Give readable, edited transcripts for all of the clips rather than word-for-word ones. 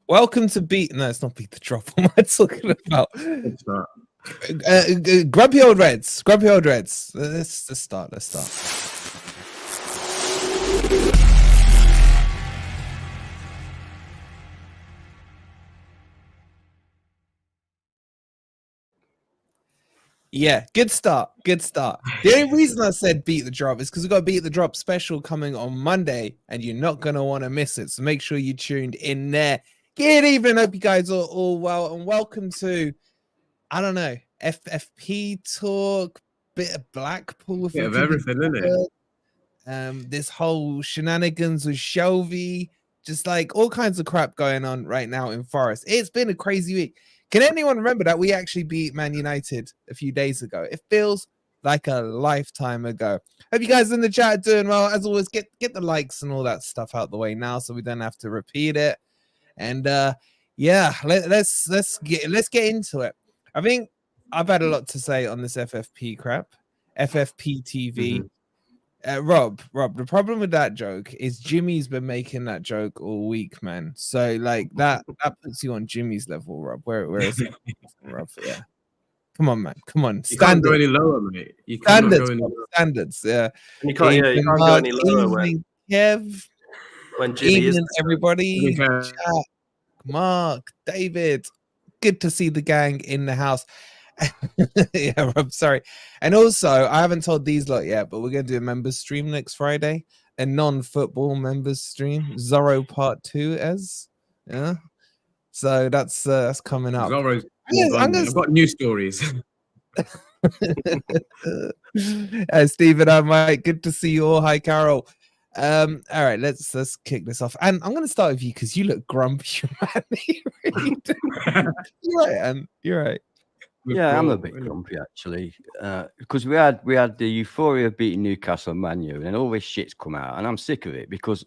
Welcome to Beat. No, it's not Beat the Drop. What am I talking about? It's not. Grumpy Old Reds. Grumpy Old Reds. Let's start. Yeah, good start. The only reason I said Beat the Drop is because we've got a Beat the Drop special coming on Monday, and you're not going to want to miss it. So make sure you tuned in there. Good evening. Hope you guys are all well, and welcome to, I don't know, FFP talk, bit of Blackpool. Bit of everything, isn't it? This whole shenanigans with Shelvey, just like all kinds of crap going on right now in Forest. It's been a crazy week. Can anyone remember that we actually beat Man United a few days ago? It feels like a lifetime ago. Hope you guys in the chat are doing well. As always, get the likes and all that stuff out the way now, so we don't have to repeat it. And yeah, let's get into it. I think I've had a lot to say on this FFP crap, FFP TV. Rob, the problem with that joke is Jimmy's been making that joke all week, man. So like that puts you on Jimmy's level, Rob. Where is it, Rob? Yeah, come on, man, come on. You can't go any lower, mate. You can't go any lower. Standards, yeah. You can't go any lower when Kev, when Jimmy is everybody. Jack, Mark, David, good to see the gang in the house. Yeah, Rob, sorry. And also, I haven't told these lot yet, but we're going to do a members stream next Friday, a non-football members stream, Zorro Part 2 yeah. So that's coming up. Zorro's I've got new stories. Stephen, I'm Mike. Good to see you all. Hi, Carol. All right, let's kick this off. And I'm going to start with you because you look grumpy, man. You really do. You're right, and you're right. Yeah, I'm a bit grumpy actually, because we had the euphoria of beating Newcastle and Man U, and all this shit's come out, and I'm sick of it. Because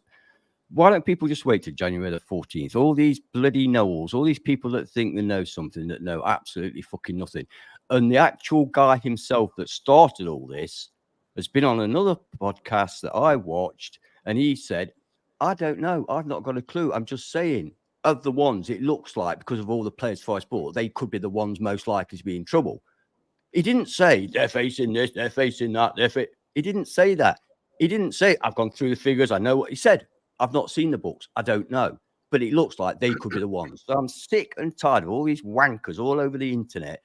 why don't people just wait till January the 14th? All these bloody knowles, all these people that think they know something that know absolutely fucking nothing, and the actual guy himself that started all this has been on another podcast that I watched, and he said, "I don't know, I've not got a clue. I'm just saying." Of the ones, it looks like, because of all the players for sport, they could be the ones most likely to be in trouble. He didn't say they're facing this, they're facing that. He didn't say that. He didn't say, I've gone through the figures, I know what he said. I've not seen the books, I don't know. But it looks like they could be the ones. So I'm sick and tired of all these wankers all over the internet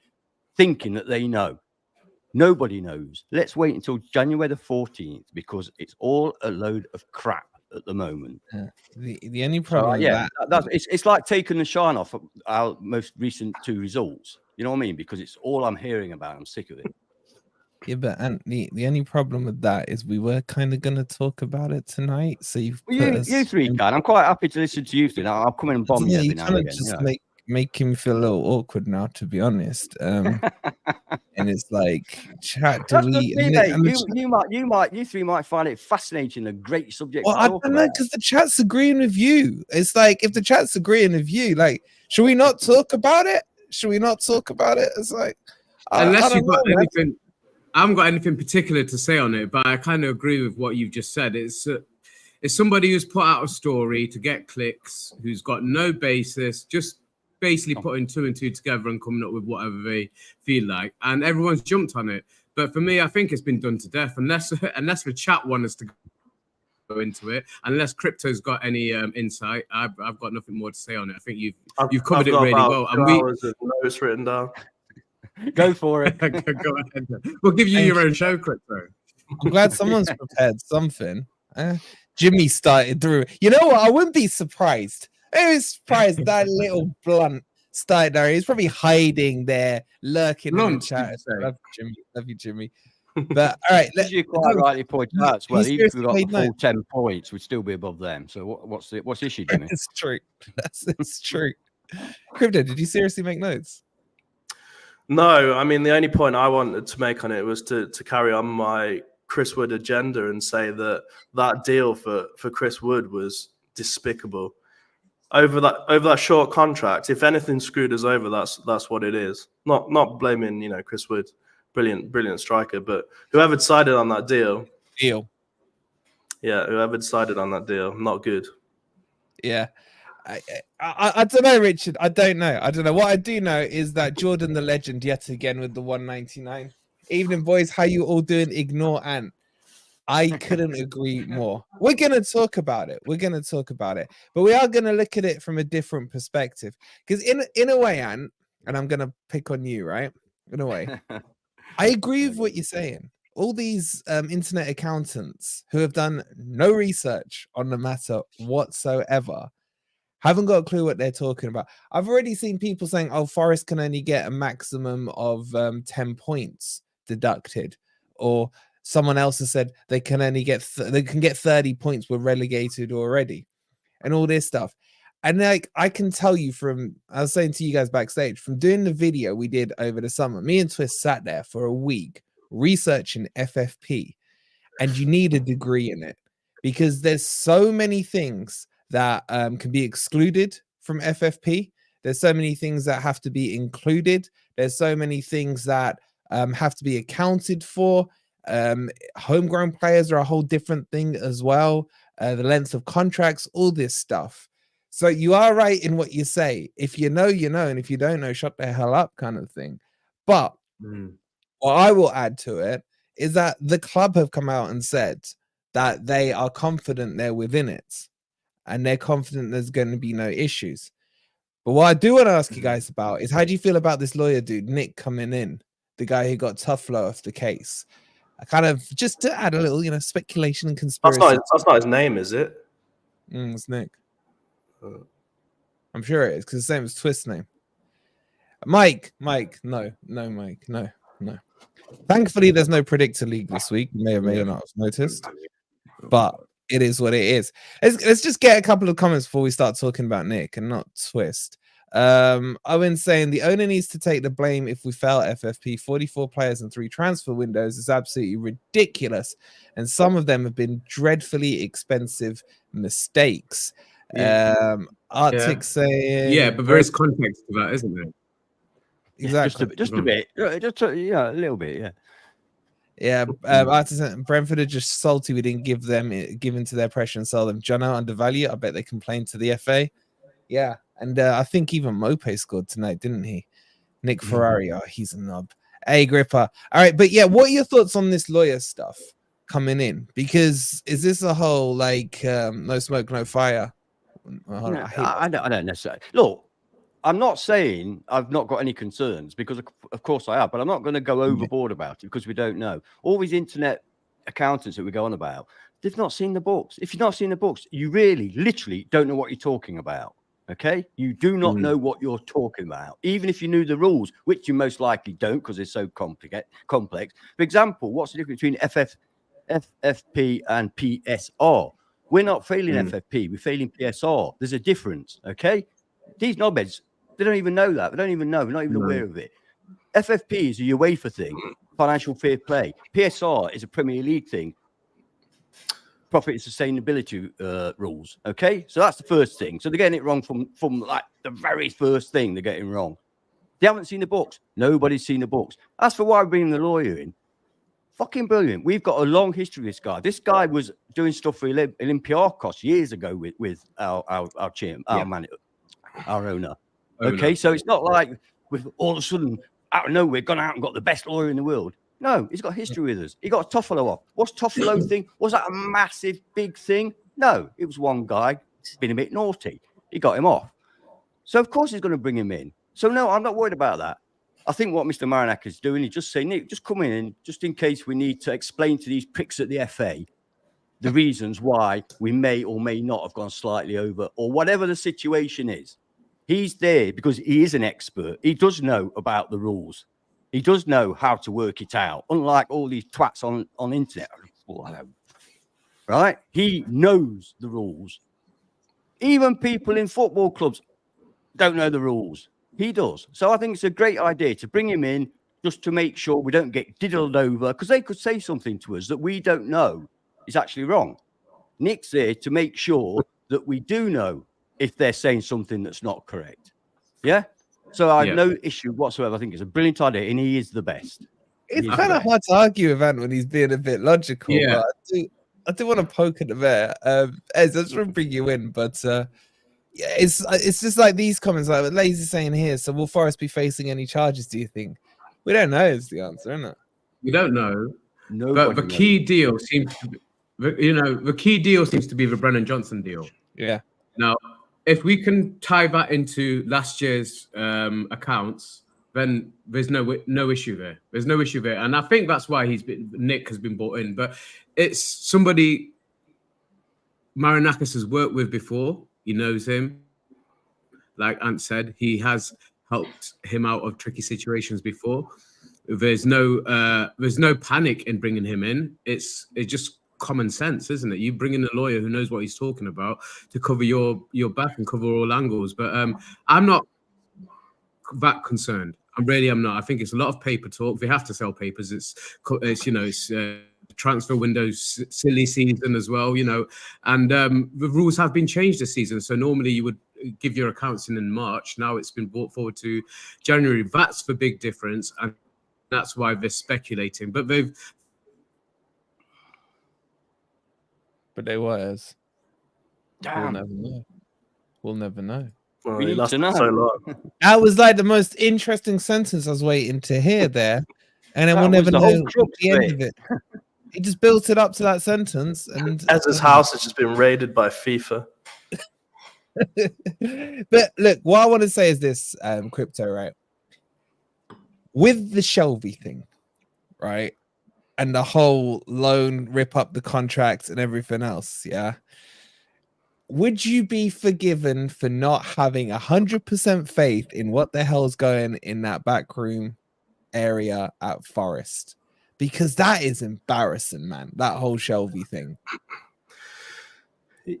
thinking that they know. Nobody knows. Let's wait until January the 14th, because it's all a load of crap at the moment. The only problem, it's like taking the shine off our most recent 2 results. You know what I mean? Because it's all I'm hearing about. I'm sick of it. Yeah, but and the only problem with that is we were kind of going to talk about it tonight. So you three can. I'm quite happy to listen to you three. I'll come in and bomb you every now and again. Just make him feel a little awkward now, to be honest. And it's like, chat. You three might find it fascinating, a great subject. Well, I don't know, because the chat's agreeing with you. It's like, if the chat's agreeing with you, like, should we not talk about it? It's like, unless you've got anything. I haven't got anything particular to say on it, but I kind of agree with what you've just said. It's somebody who's put out a story to get clicks, who's got no basis, just basically putting 2 and 2 together and coming up with whatever they feel like, and everyone's jumped on it. But for me, I think it's been done to death, unless the chat want us to go into it, unless Crypto's got any insight. I've got nothing more to say on it. I think you've covered it really well. And notes written down. Go for it. Go ahead. We'll give you your own show, Crypto. I'm glad someone's prepared something. Jimmy started through. You know what? I wouldn't be surprised. I was surprised that little blunt started there. He's probably hiding there, lurking in the chat. Love you, Jimmy. But all right, you quite rightly pointed out as well. Even if we got the full 10 points, we'd still be above them. So what's the issue, Jimmy? It's true. It's true. Crypto, did you seriously make notes? No, I mean, the only point I wanted to make on it was to carry on my Chris Wood agenda and say that deal for Chris Wood was despicable. Over that short contract, if anything screwed us over, that's what it is. Not blaming, Chris Wood, brilliant striker, but whoever decided on that deal. Yeah, whoever decided on that deal, not good. Yeah. I don't know, Richard. I don't know. What I do know is that Jordan the legend yet again with the 199. Evening, boys. How you all doing? Ignore Ant. I couldn't agree more. We're gonna talk about it. But we are gonna look at it from a different perspective. Because in a way, Ant, and I'm gonna pick on you, right? In a way, I agree with what you're saying. All these internet accountants who have done no research on the matter whatsoever haven't got a clue what they're talking about. I've already seen people saying, "Oh, Forest can only get a maximum of 10 points deducted," or someone else has said they can only get they can get 30 points. We're relegated already, and all this stuff. And like I can tell you from, I was saying to you guys backstage, from doing the video we did over the summer, me and Twist sat there for a week researching FFP, and you need a degree in it because there's so many things that can be excluded from FFP. There's so many things that have to be included. There's so many things that have to be accounted for. Homegrown players are a whole different thing as well. The length of contracts, all this stuff. So you are right in what you say. If you know, you know, and if you don't know, shut the hell up, kind of thing. But what I will add to it is that the club have come out and said that they are confident they're within it, and they're confident there's going to be no issues. But what I do want to ask you guys about is, how do you feel about this lawyer dude, Nick, coming in, the guy who got tough low off the case? I kind of just to add a little, speculation and conspiracy. That's not his name, is it? It's Nick. I'm sure it is, because the same as Twist's name. Mike, no, Mike, no. Thankfully, there's no predictor league this week. You may or may not have noticed, but it is what it is. Let's just get a couple of comments before we start talking about Nick and not Twist. Owen saying the owner needs to take the blame if we fail FFP. 44 players and 3 transfer windows is absolutely ridiculous, and some of them have been dreadfully expensive mistakes. Arctic saying, but there is context to that, isn't there? Exactly, just a bit, a little bit, yeah. Brentford are just salty we didn't give into their pressure and sell them. Jonjo undervalued. I bet they complained to the FA. Yeah, and I think even Mope scored tonight, didn't he? Nick Ferrari, he's a knob. Hey, Gripper. All right, but yeah, what are your thoughts on this lawyer stuff coming in? Because is this a whole no smoke, no fire? I don't necessarily. Look, I'm not saying I've not got any concerns, because of course I have, but I'm not going to go overboard about it because we don't know. All these internet accountants that we go on about, they've not seen the books. If you've not seen the books, you really, literally don't know what you're talking about. Okay, you do not know what you're talking about, even if you knew the rules, which you most likely don't because they're so complex. For example, what's the difference between FFP and PSR? We're not failing FFP, we're failing PSR. There's a difference. Okay, these knobheads, they don't even know that. They don't even know. They're not even aware of it. FFP is a UEFA thing, financial fair play. PSR is a Premier League thing, profit and sustainability rules. Okay, so that's the first thing. So they're getting it wrong from like the very first thing. They're getting wrong. They haven't seen the books. Nobody's seen the books. As for why we're bringing the lawyer in, fucking brilliant. We've got a long history with this guy. This guy was doing stuff for Olympiacos years ago with our chairman, our owner. Okay, so it's not like with all of a sudden out of nowhere gone out and got the best lawyer in the world. No, he's got history with us. He got Toffolo off. What's Toffolo thing? Was that a massive, big thing? No, it was one guy been a bit naughty. He got him off. So, of course, he's going to bring him in. So, no, I'm not worried about that. I think what Mr. Marinak is doing is just saying, Nick, just come in and just in case we need to explain to these pricks at the FA the reasons why we may or may not have gone slightly over or whatever the situation is. He's there because he is an expert. He does know about the rules. He does know how to work it out, unlike all these twats on internet. Right? He knows the rules. Even people in football clubs don't know the rules. He does. So I think it's a great idea to bring him in just to make sure we don't get diddled over, because they could say something to us that we don't know is actually wrong. Nick's there to make sure that we do know if they're saying something that's not correct. Yeah? So I have no issue whatsoever. I think it's a brilliant idea, and he is the best. It's kind of hard to argue with Ant when he's being a bit logical. But I do want to poke at the bear. Ez, I just want to bring you in, but Yeah, it's just like these comments, like Lazy saying here. So will Forest be facing any charges? Do you think? We don't know. Is the answer, isn't it? We don't know. Nobody But the knows. key deal seems to be, the key deal seems to be the Brennan Johnson deal. Yeah. Now, if we can tie that into last year's accounts, then there's no issue there. There's no issue there, and I think that's why Nick has been brought in. But it's somebody Marinakis has worked with before. He knows him. Like Ant said, he has helped him out of tricky situations before. There's no panic in bringing him in. It's just common sense, isn't it? You bring in a lawyer who knows what he's talking about to cover your back and cover all angles. But I'm not that concerned. I really am not. I think it's a lot of paper talk. They have to sell papers. It's transfer window silly season as well, and the rules have been changed this season. So normally you would give your accounts in March. Now it's been brought forward to January. That's the big difference, and that's why they're speculating. But they was. We'll never know. We'll never know. Well, We he need lasted to know. so long. That was like the most interesting sentence I was waiting to hear there, and then That we'll was never the know whole crux the of end of it. He just built it up to that sentence, and Ezra's house has just been raided by FIFA. But look, what I want to say is this, Crypto, right? With the Shelvey thing, right, and the whole loan, rip up the contract and everything else, yeah. Would you be forgiven for not having 100% faith in what the hell's going in that backroom area at Forest? Because that is embarrassing, man. That whole Shelvey thing.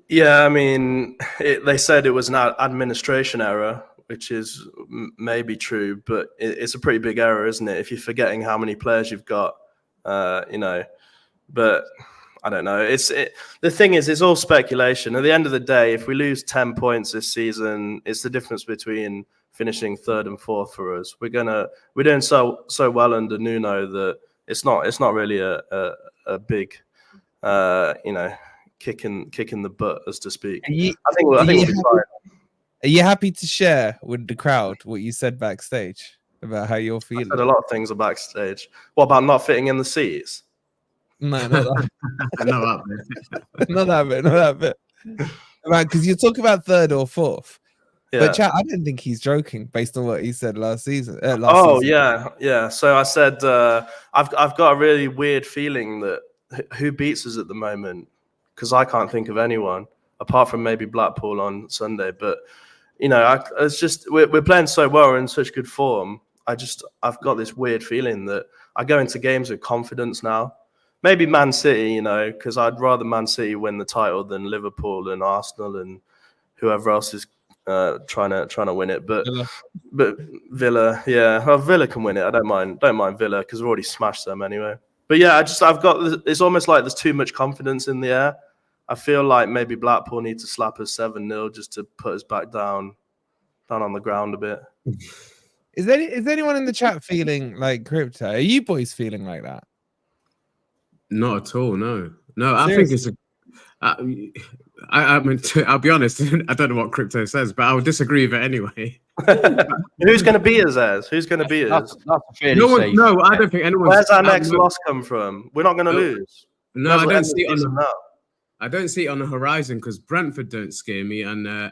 Yeah, I mean, they said it was an administration error, which is maybe true, but it's a pretty big error, isn't it? If you're forgetting how many players you've got, but I don't know. The thing is, it's all speculation. At the end of the day, if we lose 10 points this season, it's the difference between finishing third and fourth for us. We're doing so well under Nuno that it's not really a big, kicking the butt, as to speak. I think we'll be fine. Are you happy to share with the crowd what you said backstage about how you're feeling? I said a lot of things are backstage. What about not fitting in the seats? No, not that. not that not that bit. Right, because you talk about third or fourth. Yeah. But chat, I didn't think he's joking based on what he said last season. Yeah. So I said I've got a really weird feeling that who beats us at the moment, because I can't think of anyone apart from maybe Blackpool on Sunday. But it's just we're playing so well, we're in such good form. I've got this weird feeling that I go into games with confidence now. Maybe Man City, because I'd rather Man City win the title than Liverpool and Arsenal and whoever else is trying to win it. But Villa, yeah, well, Villa can win it. I don't mind Villa because we've already smashed them anyway. But yeah, it's almost like there's too much confidence in the air. I feel like maybe Blackpool need to slap us 7-0 just to put us back down on the ground a bit. Is anyone in the chat feeling like Crypto? Are you boys feeling like that? Not at all. No. I think it's I mean, I'll be honest. I don't know what Crypto says, but I'll disagree with it anyway. Who's going to beat us, Ez? Who's going to beat us? No, I don't think anyone. Where's our next loss come from? We're not going to lose. No, I don't see it I don't see it on the horizon because Brentford don't scare me, and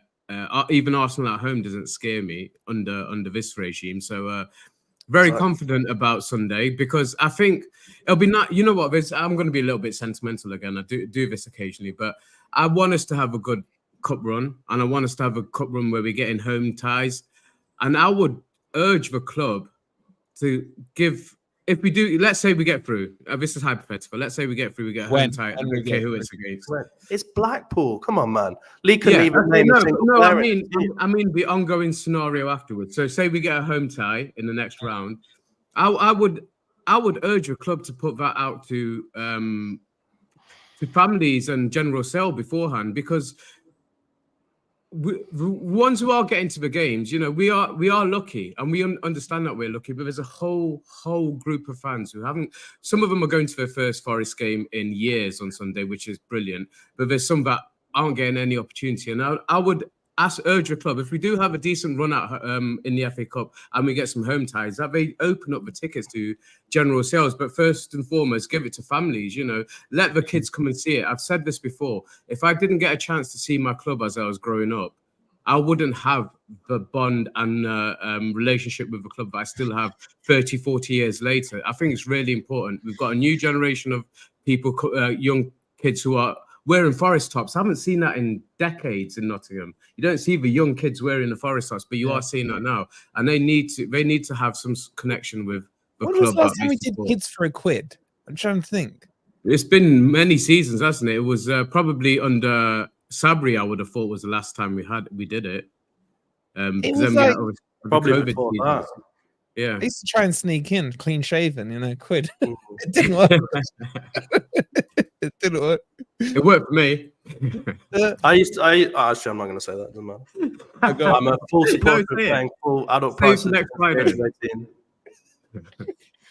even Arsenal at home doesn't scare me under this regime. So very confident about Sunday because I think it'll be not. You know what? I'm going to be a little bit sentimental again. I do this occasionally, but I want us to have a good cup run, and I want us to have a cup run where we get in home ties. And I would urge the club to give. If we do, let's say we get through. This is hypothetical. Let's say we get through. We get home tie. I don't care who it's against. It's Blackpool. Come on, man. Lee couldn't even name a single player. I mean the ongoing scenario afterwards. So say we get a home tie in the next round. I would urge the club to put that out to families and general sale beforehand because the ones who are getting to the games, we are lucky and we understand that we're lucky, but there's a whole group of fans who haven't. Some of them are going to their first Forest game in years on Sunday, which is brilliant. But there's some that aren't getting any opportunity, and I would urge the club, if we do have a decent run out in the FA Cup and we get some home ties, that they open up the tickets to general sales. But first and foremost, give it to families, let the kids come and see it. I've said this before. If I didn't get a chance to see my club as I was growing up, I wouldn't have the bond and relationship with the club that I still have 30, 40 years later. I think it's really important. We've got a new generation of people, young kids who are wearing Forest tops. I haven't seen that in decades in Nottingham. You don't see the young kids wearing the Forest tops, but you are seeing that now. And they need to have some connection with the club. When was the last time we did kids for £1? I'm trying to think. It's been many seasons, hasn't it? It was probably under Sabri, I would have thought, was the last time we did it. It was like, probably before that. Yeah, I used to try and sneak in, clean shaven, £1. It didn't work. It didn't work. It worked for me. Actually, I'm not going to say that. Doesn't matter. I'm a full supporter of paying full adult prices. Next Friday.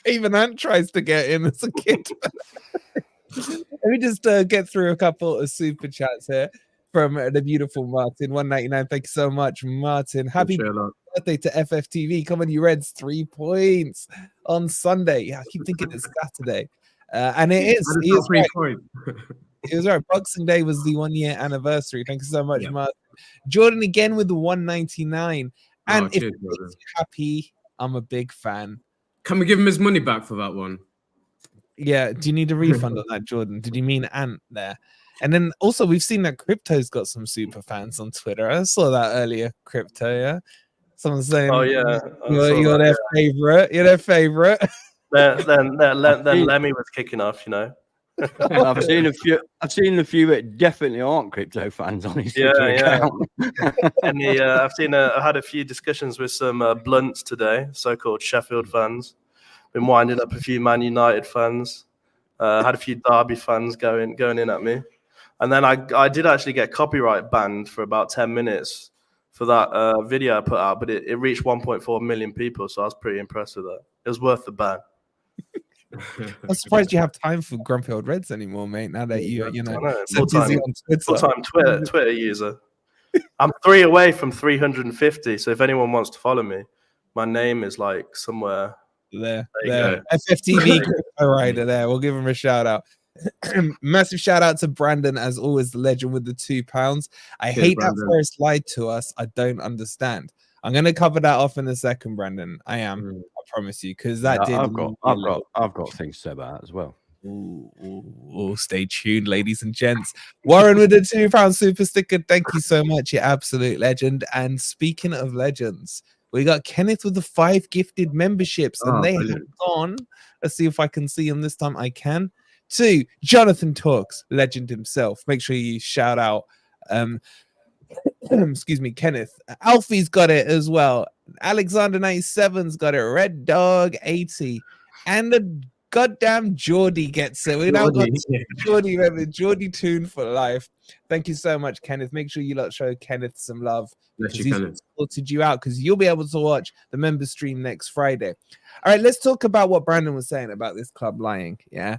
Even Ant tries to get in as a kid. Let me just get through a couple of super chats here from the beautiful Martin. 199. Thank you so much, Martin. Happy birthday to FFTV. Come on, you Reds. 3 points on Sunday. Yeah, I keep thinking it's Saturday. And it is. He is right. It was right. Boxing Day was the 1 year anniversary. Thank you so much, Martin. Jordan again with the 199. And if it makes you happy, I'm a big fan. Can we give him his money back for that one? Yeah. Do you need a refund on that, Jordan? Did you mean Ant there? And then also we've seen that Crypto's got some super fans on Twitter. I saw that earlier, Crypto, yeah. Someone's saying, "Oh yeah, you're their favorite. You're their favorite." Then Lemmy was kicking off, I've seen a few that definitely aren't Crypto fans on his Twitter account. And I had a few discussions with some blunts today, so-called Sheffield fans. Been winding up a few Man United fans. Had a few Derby fans going in at me. And then I did actually get copyright banned for about 10 minutes for that video I put out, but it reached 1.4 million people, so I was pretty impressed with that. It was worth the ban. I'm surprised you have time for Grumpy Old Reds anymore, mate. Now that full-time Twitter user. I'm 3 away from 350, so if anyone wants to follow me, my name is like somewhere there. FFTV crypto rider there. We'll give him a shout out. Massive shout out to Brandon, as always, the legend with the £2. I hate Brandon. That Forest lied to us. I don't understand. I'm going to cover that off in a second, Brandon. I am. I promise you, because that did. I've got things to say about that as well. Ooh, stay tuned, ladies and gents. Warren with the £2 super sticker. Thank you so much, you absolute legend. And speaking of legends, we got Kenneth with the 5 gifted memberships, and they have gone. Let's see if I can see him this time. I can. To Jonathan Talks, legend himself. Make sure you shout out. Excuse me, Kenneth. Alfie's got it as well. Alexander 97's got it. Red Dog 80, and the goddamn Geordie gets it. We now got Geordie, remember, Geordie Tune for life. Thank you so much, Kenneth. Make sure you lot show Kenneth some love. He's sorted you out, because you'll be able to watch the member stream next Friday. All right, let's talk about what Brandon was saying about this club lying. Yeah.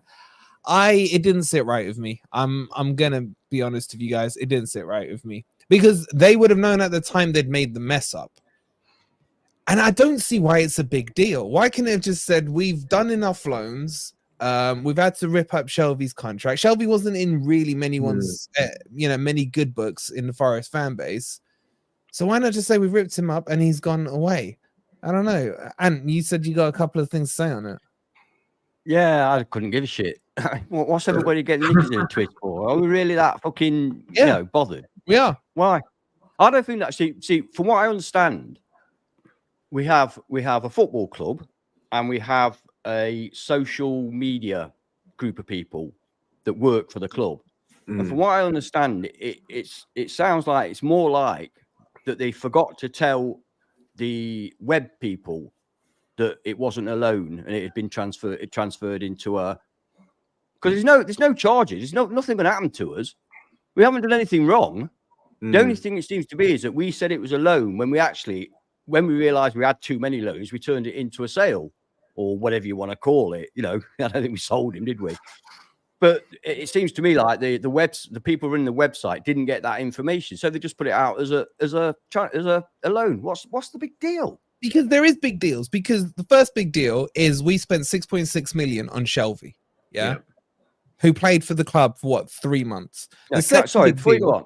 It didn't sit right with me. I'm gonna be honest with you guys. It didn't sit right with me, because they would have known at the time they'd made the mess up. And I don't see why it's a big deal. Why can't they have just said, we've done enough loans? We've had to rip up Shelvey's contract. Shelvey wasn't in really many many good books in the Forest fan base. So why not just say we've ripped him up and he's gone away? I don't know. And you said you got a couple of things to say on it. Yeah, I couldn't give a shit. What's everybody getting knickers in a twist for? Are we really that fucking bothered? We are. Why? I don't think that. See, from what I understand, we have a football club and we have a social media group of people that work for the club. And from what I understand, it sounds like it's more like that they forgot to tell the web people that it wasn't a loan and it had been transferred into a, because there's no charges. There's nothing going to happen to us. We haven't done anything wrong. The only thing it seems to be is that we said it was a loan when we realized we had too many loans, we turned it into a sale or whatever you want to call it. I don't think we sold him, did we? But it seems to me like the people running the website didn't get that information, so they just put it out as a loan. What's the big deal? Because there is big deals. Because the first big deal is we spent 6.6 million on Shelvey, who played for the club for what, 3 months. No, sorry, before you go on,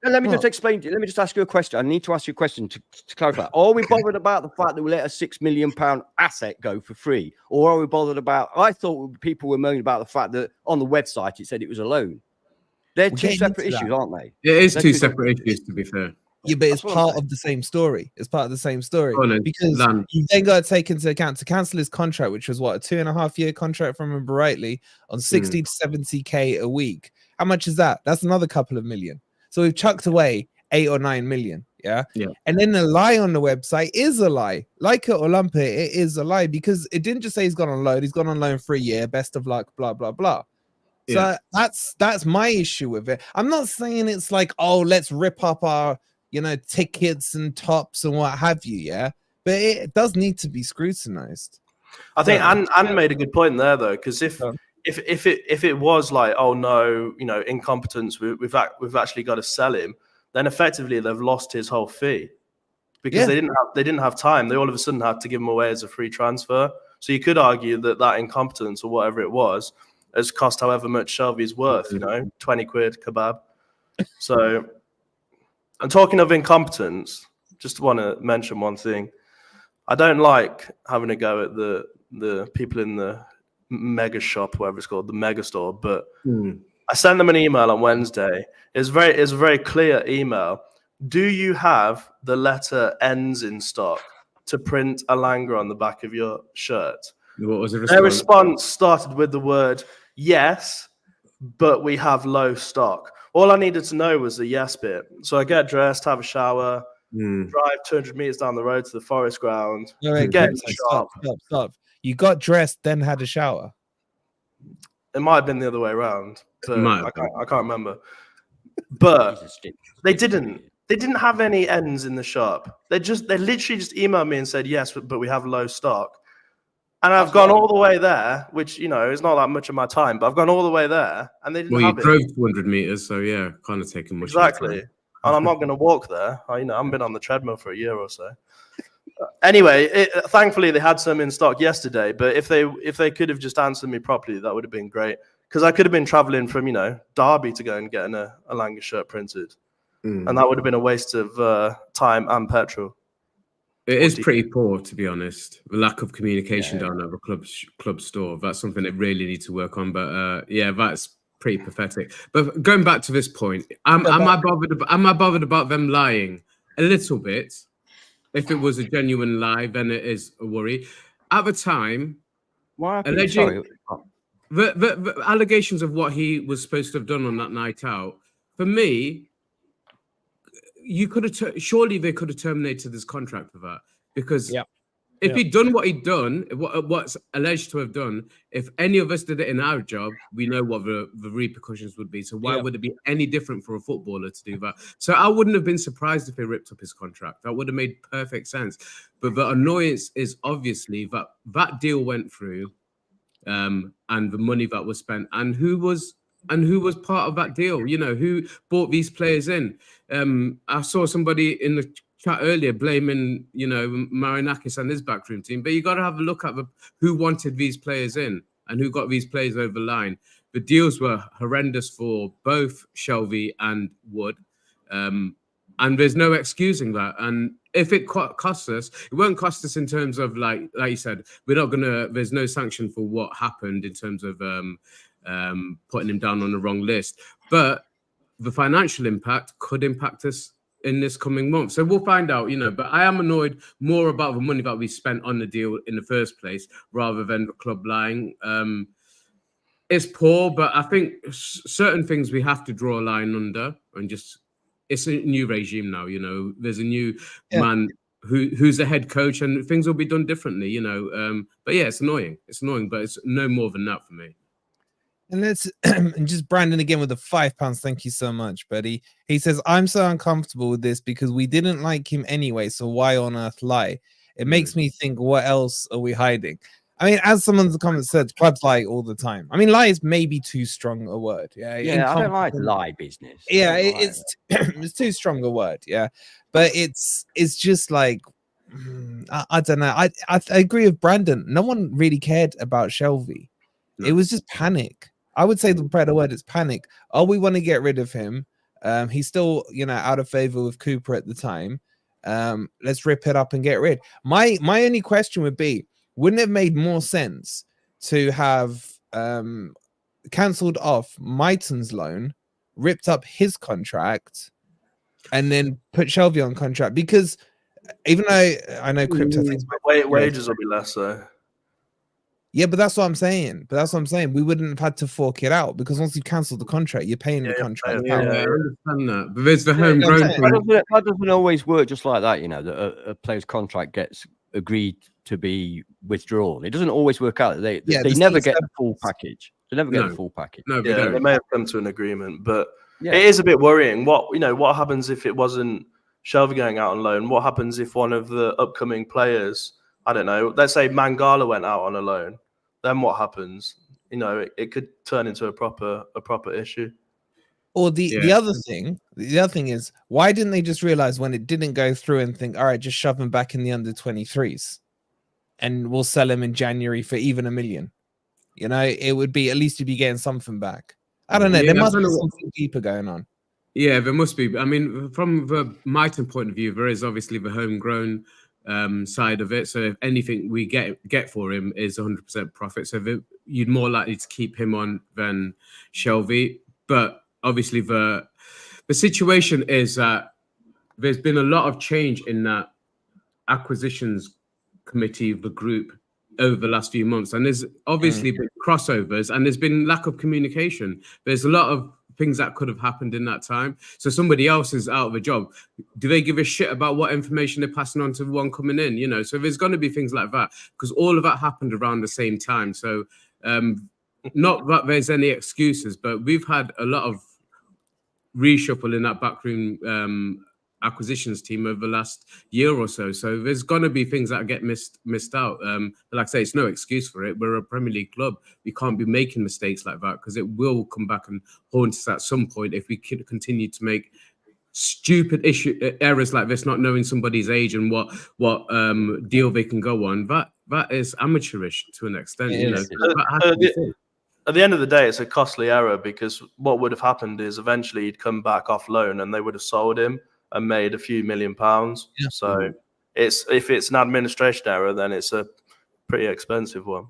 let me just explain. Let me just ask you a question. I need to ask you a question to clarify. Are we bothered about the fact that we let a £6 million asset go for free, or are we bothered about? I thought people were moaning about the fact that on the website it said it was a loan. They're two separate issues, aren't they? It is two separate issues, to be fair. Yeah, but it's part of the same story. It's part of the same story. Because Land. you then got to take into account to cancel his contract, which was what, a 2.5-year contract, if I remember rightly, on 60 to 70k a week. How much is that? That's another couple of million. So we've chucked away 8 or 9 million. Yeah. And then the lie on the website is a lie. Like it or lump it, it is a lie, because it didn't just say he's gone on loan. He's gone on loan for a year. Best of luck. Blah blah blah. So that's my issue with it. I'm not saying it's like, oh, let's rip up our tickets and tops and what have you, but it does need to be scrutinized. I think Anne made a good point there, though, because if it was like, oh no, incompetence, we've actually got to sell him, then effectively they've lost his whole fee, because they didn't have time. They all of a sudden had to give him away as a free transfer. So you could argue that incompetence or whatever it was has cost however much Shelvey's worth, 20 quid kebab. So. And talking of incompetence, just want to mention one thing. I don't like having a go at the people in the mega shop, whatever it's called, the mega store. But I sent them an email on Wednesday. It's a very clear email. Do you have the letter N's in stock to print Alanga on the back of your shirt? What was the response? Their response started with the word yes, but we have low stock. All I needed to know was the yes bit. So I get dressed, have a shower, drive 200 meters down the road to the forest ground. Stop. You got dressed, then had a shower. It might have been the other way around. But I can't remember. But they didn't have any ends in the shop. They literally just emailed me and said, yes, but we have low stock. And I've gone all the way there, which, is not that much of my time, but I've gone all the way there, and they didn't have it. Well, you drove 200 meters, so yeah, kind of taking much. Exactly. And I'm not going to walk there. I haven't been on the treadmill for a year or so. Anyway, thankfully they had some in stock yesterday, but if they could have just answered me properly, that would have been great. Because I could have been traveling from, Derby to go and get a Alanga shirt printed. And that would have been a waste of time and petrol. It is pretty poor, to be honest. The lack of communication down at the club store. That's something that really needs to work on. But that's pretty pathetic. But going back to this point, am I bothered about them lying? A little bit. If it was a genuine lie, then it is a worry. At the time, the allegations of what he was supposed to have done on that night out, for me, you could have surely they could have terminated his contract for that, because if he'd done what he'd done, what's alleged to have done, if any of us did it in our job, we know what the repercussions would be. So why would it be any different for a footballer to do that? So I wouldn't have been surprised if they ripped up his contract. That would have made perfect sense. But the annoyance is obviously that deal went through, and the money that was spent, and who was part of that deal, who bought these players in. I saw somebody in the chat earlier blaming, Marinakis and his backroom team, but you got to have a look at who wanted these players in and who got these players over the line. The deals were horrendous for both Shelvey and Wood, and there's no excusing that. And if it costs us, it won't cost us in terms of like you said, there's no sanction for what happened in terms of putting him down on the wrong list, but the financial impact could impact us in this coming month. So we'll find out, but I am annoyed more about the money that we spent on the deal in the first place rather than the club lying. It's poor, but I think certain things we have to draw a line under, and it's a new regime now, there's a new man who's the head coach, and things will be done differently, but yeah, it's annoying, but it's no more than that for me. And let's and just Brandon again with the £5. Thank you so much, buddy. He says, I'm so uncomfortable with this because we didn't like him anyway. So why on earth lie? It makes me think, what else are we hiding? I mean, as someone's comment said, clubs lie all the time. I mean, lie is maybe too strong a word. Yeah, Yeah, I don't like lie business. Yeah, it's it's too strong a word. Yeah, but it's just like I don't know. I agree with Brandon. No one really cared about Shelvey. No. It was just panic. I would say the better word is panic. Oh, we want to get rid of him. He's still, out of favor with Cooper at the time. Let's rip it up and get rid. My only question would be, wouldn't it have made more sense to have cancelled off Maiton's loan, ripped up his contract, and then put Shelvey on contract? Because even though I know crypto thinks wages will be less, though. Yeah, but that's what I'm saying. We wouldn't have had to fork it out, because once you cancel the contract, you're paying the contract. Yeah, I understand that. But there's the homegrown thing. That doesn't always work just like that, that a player's contract gets agreed to be withdrawn. It doesn't always work out. They never get the full package. They never get the full package. No, they may have come to an agreement, but it is a bit worrying. What happens if it wasn't Shelvey going out on loan? What happens if one of the upcoming players, I don't know, let's say Mangala went out on a loan? Then what happens? It could turn into a proper issue. Or the other thing is, why didn't they just realize when it didn't go through and think, all right, just shove him back in the under 23s and we'll sell him in January for even $1 million? It would be, at least you'd be getting something back. I don't know. There must be something deeper going on. Yeah, there must be. I mean, from the Maiton point of view, there is obviously the homegrown side of it. So if anything we get for him is 100% profit. So you'd more likely to keep him on than Shelvey. But obviously the situation is that there's been a lot of change in that acquisitions committee of the group over the last few months, and there's obviously been crossovers, and there's been lack of communication. There's a lot of things that could have happened in that time. So somebody else is out of a job. Do they give a shit about what information they're passing on to the one coming in? So there's going to be things like that, because all of that happened around the same time. So not that there's any excuses, but we've had a lot of reshuffle in that backroom acquisitions team over the last year or so. So there's going to be things that get missed out. But like I say, it's no excuse for it. We're a Premier League club. We can't be making mistakes like that, because it will come back and haunt us at some point if we continue to make stupid errors like this, not knowing somebody's age and what deal they can go on. That is amateurish to an extent. At the end of the day, it's a costly error, because what would have happened is eventually he'd come back off loan and they would have sold him and made a few £1 million. Yeah. So if it's an administration error, then it's a pretty expensive one.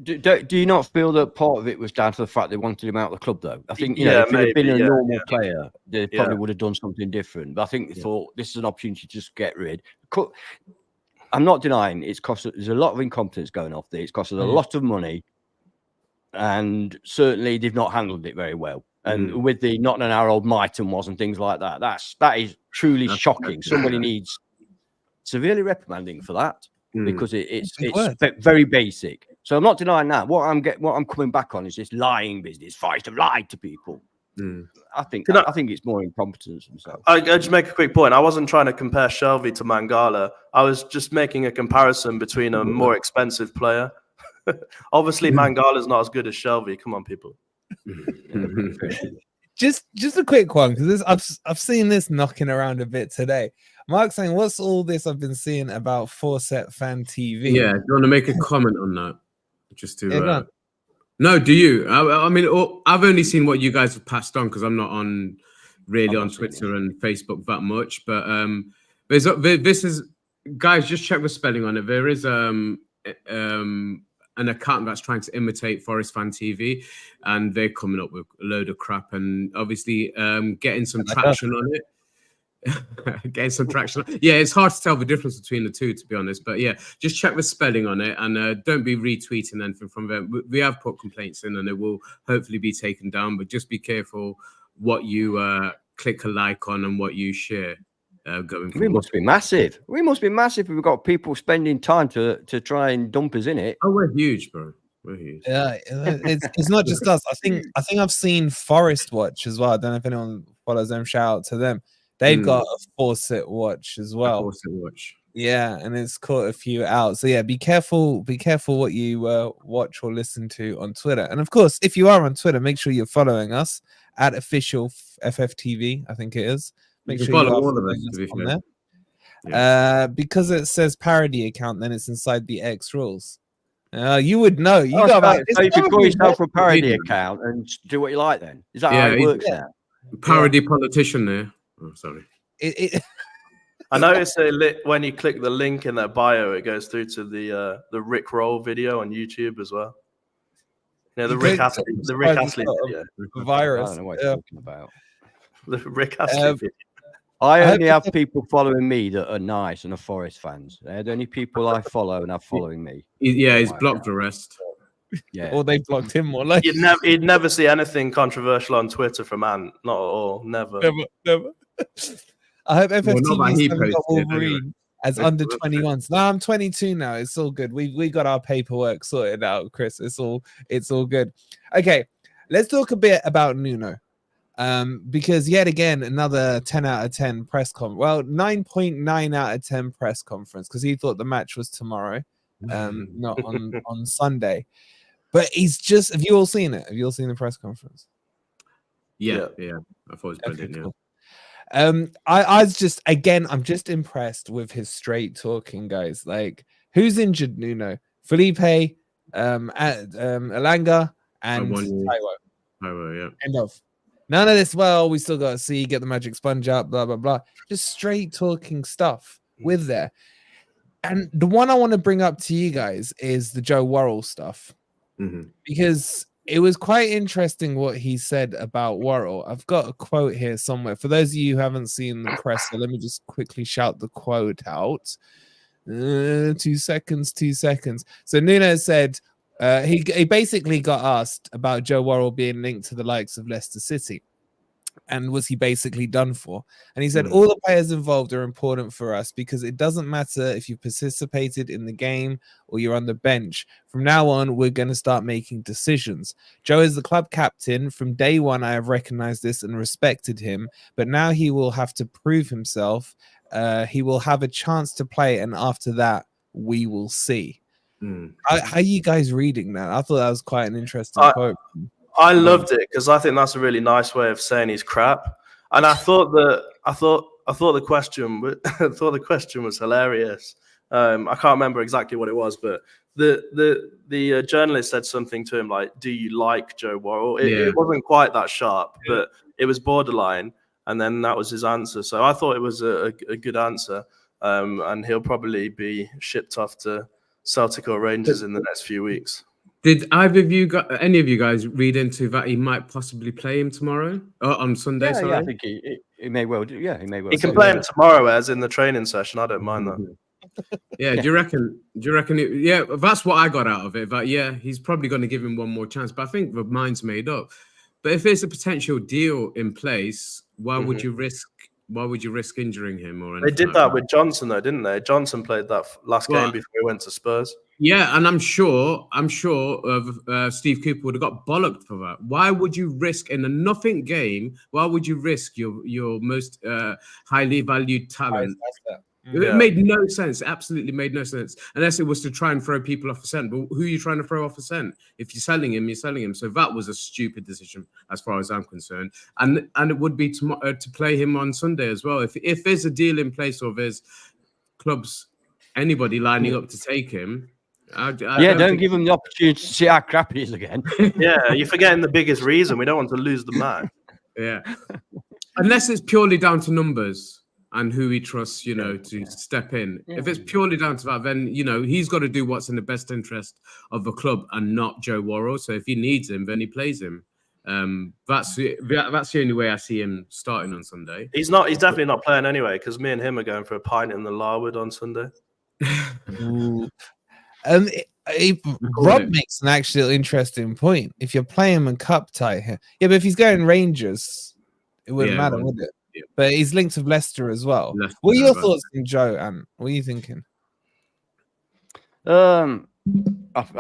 Do you not feel that part of it was down to the fact they wanted him out of the club, though? I think, if it had been a normal player, they probably would have done something different. But I think they thought this is an opportunity to just get rid. I'm not denying it's cost. There's a lot of incompetence going off there. It's costed a lot of money, and certainly they've not handled it very well. And with the not an hour old Maiton was and things like that, that is truly shocking. Somebody needs severely reprimanding for that, because it's very basic. So I'm not denying that. What I'm coming back on is this lying business. Fight have lied to people. I think it's more incompetence themselves. I just make a quick point. I wasn't trying to compare Shelvey to Mangala. I was just making a comparison between a more expensive player. Obviously, Mangala's not as good as Shelvey. Come on, people. just a quick one, because I've seen this knocking around a bit today. Mark saying, what's all this I've been seeing about Forset Fan TV? Yeah, do you want to make a comment on that? Just to no, do you? I mean, I've only seen what you guys have passed on, because I'm not on Twitter and Facebook that much. But this is, guys, just check the spelling on it. There is an account that's trying to imitate Forest Fan TV, and they're coming up with a load of crap, and obviously getting some traction on it. Getting some traction. Yeah, it's hard to tell the difference between the two, to be honest. But yeah, just check the spelling on it, and don't be retweeting anything from them. We have put complaints in, and it will hopefully be taken down. But just be careful what you click a like on and what you share. Going forward. We must be massive. We must be massive. We've got people spending time to try and dump us in it. Oh, we're huge, bro. We're huge. Yeah, it's not just us. I think I've seen Forest Watch as well. I don't know if anyone follows them. Shout out to them. They've got a Forset Watch as well. Forset Watch. Yeah, and it's caught a few out. So yeah, be careful what you watch or listen to on Twitter. And of course, if you are on Twitter, make sure you're following us at official FFTV, I think it is. Make sure you are following us on there. Yeah. Because it says parody account, then it's inside the X rules. You would know. You got about so you can call yourself a parody account and do what you like then. Is that how it works now? Parody politician there. Oh, sorry. I noticed when you click the link in their bio, it goes through to the Rickroll video on YouTube as well. Yeah, the Rick Astley video. Virus. I don't know what you're talking about. The Rick Astley video. I only have people following me that are nice and are Forest fans. They're the only people I follow and are following me. Yeah, he's blocked the rest. Yeah, or they blocked him more. Like you'd never see anything controversial on Twitter from Ant. Not at all. Never. I hope FFTV got Wolverine as under 21s. No, I'm 22 now. It's all good. We got our paperwork sorted out, Chris. It's all good. Okay, let's talk a bit about Nuno. Because yet again, another 10 out of 10 press conference. Well, 9.9 out of 10 press conference because he thought the match was tomorrow, not on Sunday. But he's just. Have you all seen it? Have you all seen the press conference? Yeah. I thought it was brilliant. Okay, cool. I was just I'm just impressed with his straight talking, guys. Like, who's injured? Nuno, Felipe, Elanga, and Taiwo. Yeah. End of. None of this. Well, we still got to see, get the magic sponge out, blah blah blah. Just straight talking stuff with there. And the one I want to bring up to you guys is the Joe Worrall stuff, because it was quite interesting what he said about Worrall. I've got a quote here somewhere. For those of you who haven't seen the press, so let me just quickly shout the quote out. 2 seconds. So Nuno said he basically got asked about Joe Worrall being linked to the likes of Leicester City. And was he basically done for? And he said, all the players involved are important for us because it doesn't matter if you participated in the game or you're on the bench. From now on, we're going to start making decisions. Joe is the club captain. From day one, I have recognized this and respected him. But now he will have to prove himself. He will have a chance to play. And after that, we will see. How are you guys reading that? I thought that was quite an interesting quote. I loved it because I think that's a really nice way of saying he's crap. And I thought the question was hilarious. I can't remember exactly what it was, but the journalist said something to him like, "Do you like Joe Worrall?" It wasn't quite that sharp, but it was borderline. And then that was his answer. So I thought it was a good answer. And he'll probably be shipped off to Celtic or Rangers in the next few weeks. Did any of you guys read into that he might possibly play him tomorrow or on Sunday? Sorry, I think he may well do. Yeah, he may well. He can play him tomorrow, as in the training session. I don't mind that. Yeah, do you reckon? Yeah, that's what I got out of it. But he's probably going to give him one more chance. But I think the mind's made up. But if there's a potential deal in place, why would you risk? Why would you risk injuring him? Or they did that with Johnson, though, didn't they? Johnson played that last game before he went to Spurs. Yeah, and I'm sure Steve Cooper would have got bollocked for that. Why would you risk in a nothing game? Why would you risk your most highly valued talent? It made no sense. Absolutely made no sense. Unless it was to try and throw people off a scent. But who are you trying to throw off a scent? If you're selling him, you're selling him. So that was a stupid decision as far as I'm concerned. And it would be to play him on Sunday as well. If there's a deal in place or there's clubs, anybody lining up to take him. Don't give him the opportunity to see how crap he is again. Yeah, you're forgetting the biggest reason. We don't want to lose the match. Yeah. Unless it's purely down to numbers and who he trusts, to step in. Yeah. If it's purely down to that, then, he's got to do what's in the best interest of the club and not Joe Worrall. So if he needs him, then he plays him. That's the only way I see him starting on Sunday. He's definitely not playing anyway, because me and him are going for a pint in the Larwood on Sunday. Rob makes an actually interesting point. If you're playing him in cup tie here, but if he's going Rangers, it wouldn't matter, would it? Yeah. But he's linked with Leicester as well. What are your thoughts on Joe, and what are you thinking? I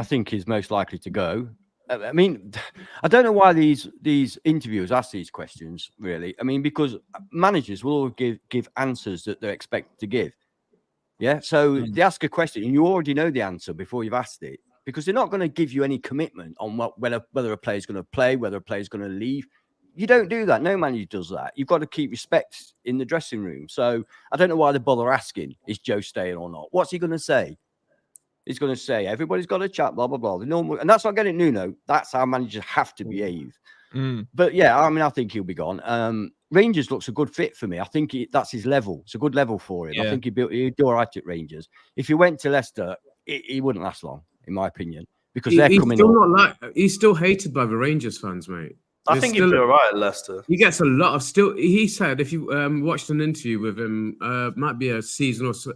think he's most likely to go. I mean, I don't know why these interviewers ask these questions, really. I mean, because managers will all give answers that they're expected to give. Yeah. So they ask a question and you already know the answer before you've asked it, because they're not going to give you any commitment on whether a player's going to play, whether a player's going to leave. You don't do that. No manager does that. You've got to keep respect in the dressing room. So I don't know why they bother asking, is Joe staying or not? What's he going to say? He's going to say, everybody's got a chat, blah, blah, blah. The normal, and that's not getting Nuno. That's how managers have to behave. But yeah, I mean, I think he'll be gone. Rangers looks a good fit for me. I think that's his level. It's a good level for him. Yeah. I think he'd do all right at Rangers. If he went to Leicester, he wouldn't last long, in my opinion, because they're coming up. He's still hated by the Rangers fans, mate. I think he'd be all right at Leicester. He gets a lot of still. He said, if you watched an interview with him, might be a season or so,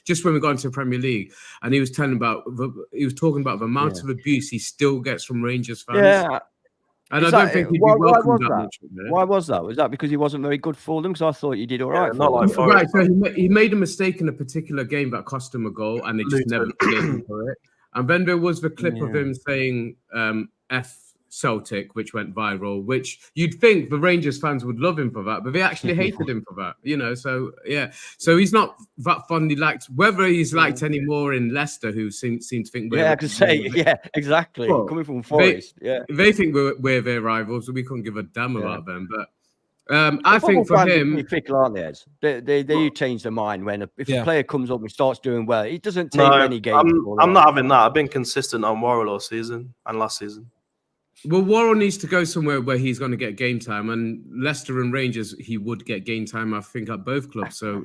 just when we got into the Premier League, and he was talking about the amount of abuse he still gets from Rangers fans. Yeah, and I don't think he'd be welcomed that much. Why was that? Was that because he wasn't very good for them? Because I thought he did all right. Not like right. So he made a mistake in a particular game that cost him a goal, and they just never forgave him for it. And then there was the clip of him saying F Celtic, which went viral, which you'd think the Rangers fans would love him for that, but they actually hated him for that, you know. So yeah, so he's not that fondly liked. Whether he's liked anymore in Leicester, who seem to think I could say exactly. Well, coming from Forest, they think we're their rivals, so we couldn't give a damn about them. But I think for him, fickle, aren't they? They change their mind when if a player comes up and starts doing well. It doesn't take many games. I'm not having that. I've been consistent on Worrall all season and last season. Well, Worrall needs to go somewhere where he's going to get game time, and Leicester and Rangers, he would get game time, I think, at both clubs. So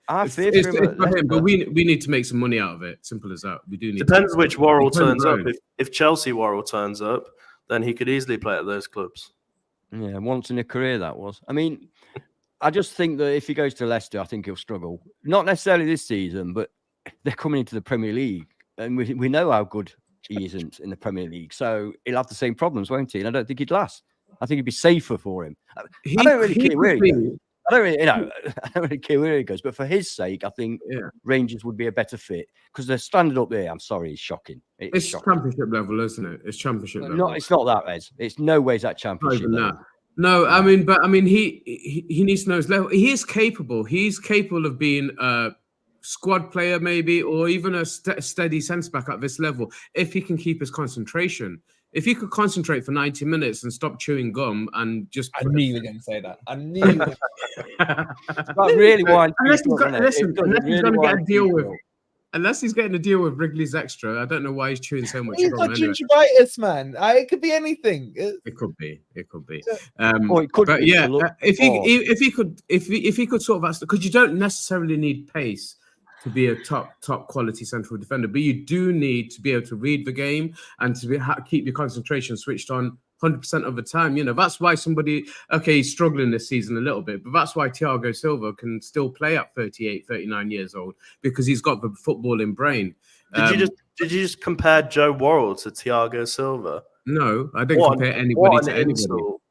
it's for him, but we need to make some money out of it. Simple as that. We do need. Depends which Worrall turns up. If Chelsea Worrall turns up, then he could easily play at those clubs. Yeah, once in a career that was. I mean, I just think that if he goes to Leicester, I think he'll struggle. Not necessarily this season, but they're coming into the Premier League, and we know how good he isn't in the Premier League, so he'll have the same problems, won't he? And I don't think he'd last. I think it'd be safer for him. I don't really care where he goes. I don't really care where he goes. But for his sake, I think Rangers would be a better fit because they're standing up there. I'm sorry, it's shocking. It's shocking. Championship level, isn't it? It's championship level. No, it's not that, Rez. It's no ways that championship level. No, I mean, he needs to know his level. He is capable. He's capable of being squad player maybe, or even a steady centre back at this level if he can keep his concentration. If he could concentrate for 90 minutes and stop chewing gum and just... I knew you were going to say that. I knew you were That's really why... Unless he's getting a deal with Wrigley's Extra, I don't know why he's chewing so much gum. He's got gingivitis, man. It could be anything. It could be. Or it could but be. Yeah, if he could sort of... Because you don't necessarily need pace to be a top quality central defender, but you do need to be able to read the game and to keep your concentration switched on 100% of the time. You know, that's why he's struggling this season a little bit, but that's why Thiago Silva can still play at 38, 39 years old, because he's got the footballing brain. Did you just compare Joe Worrall to Thiago Silva? No, I didn't compare anybody to anybody.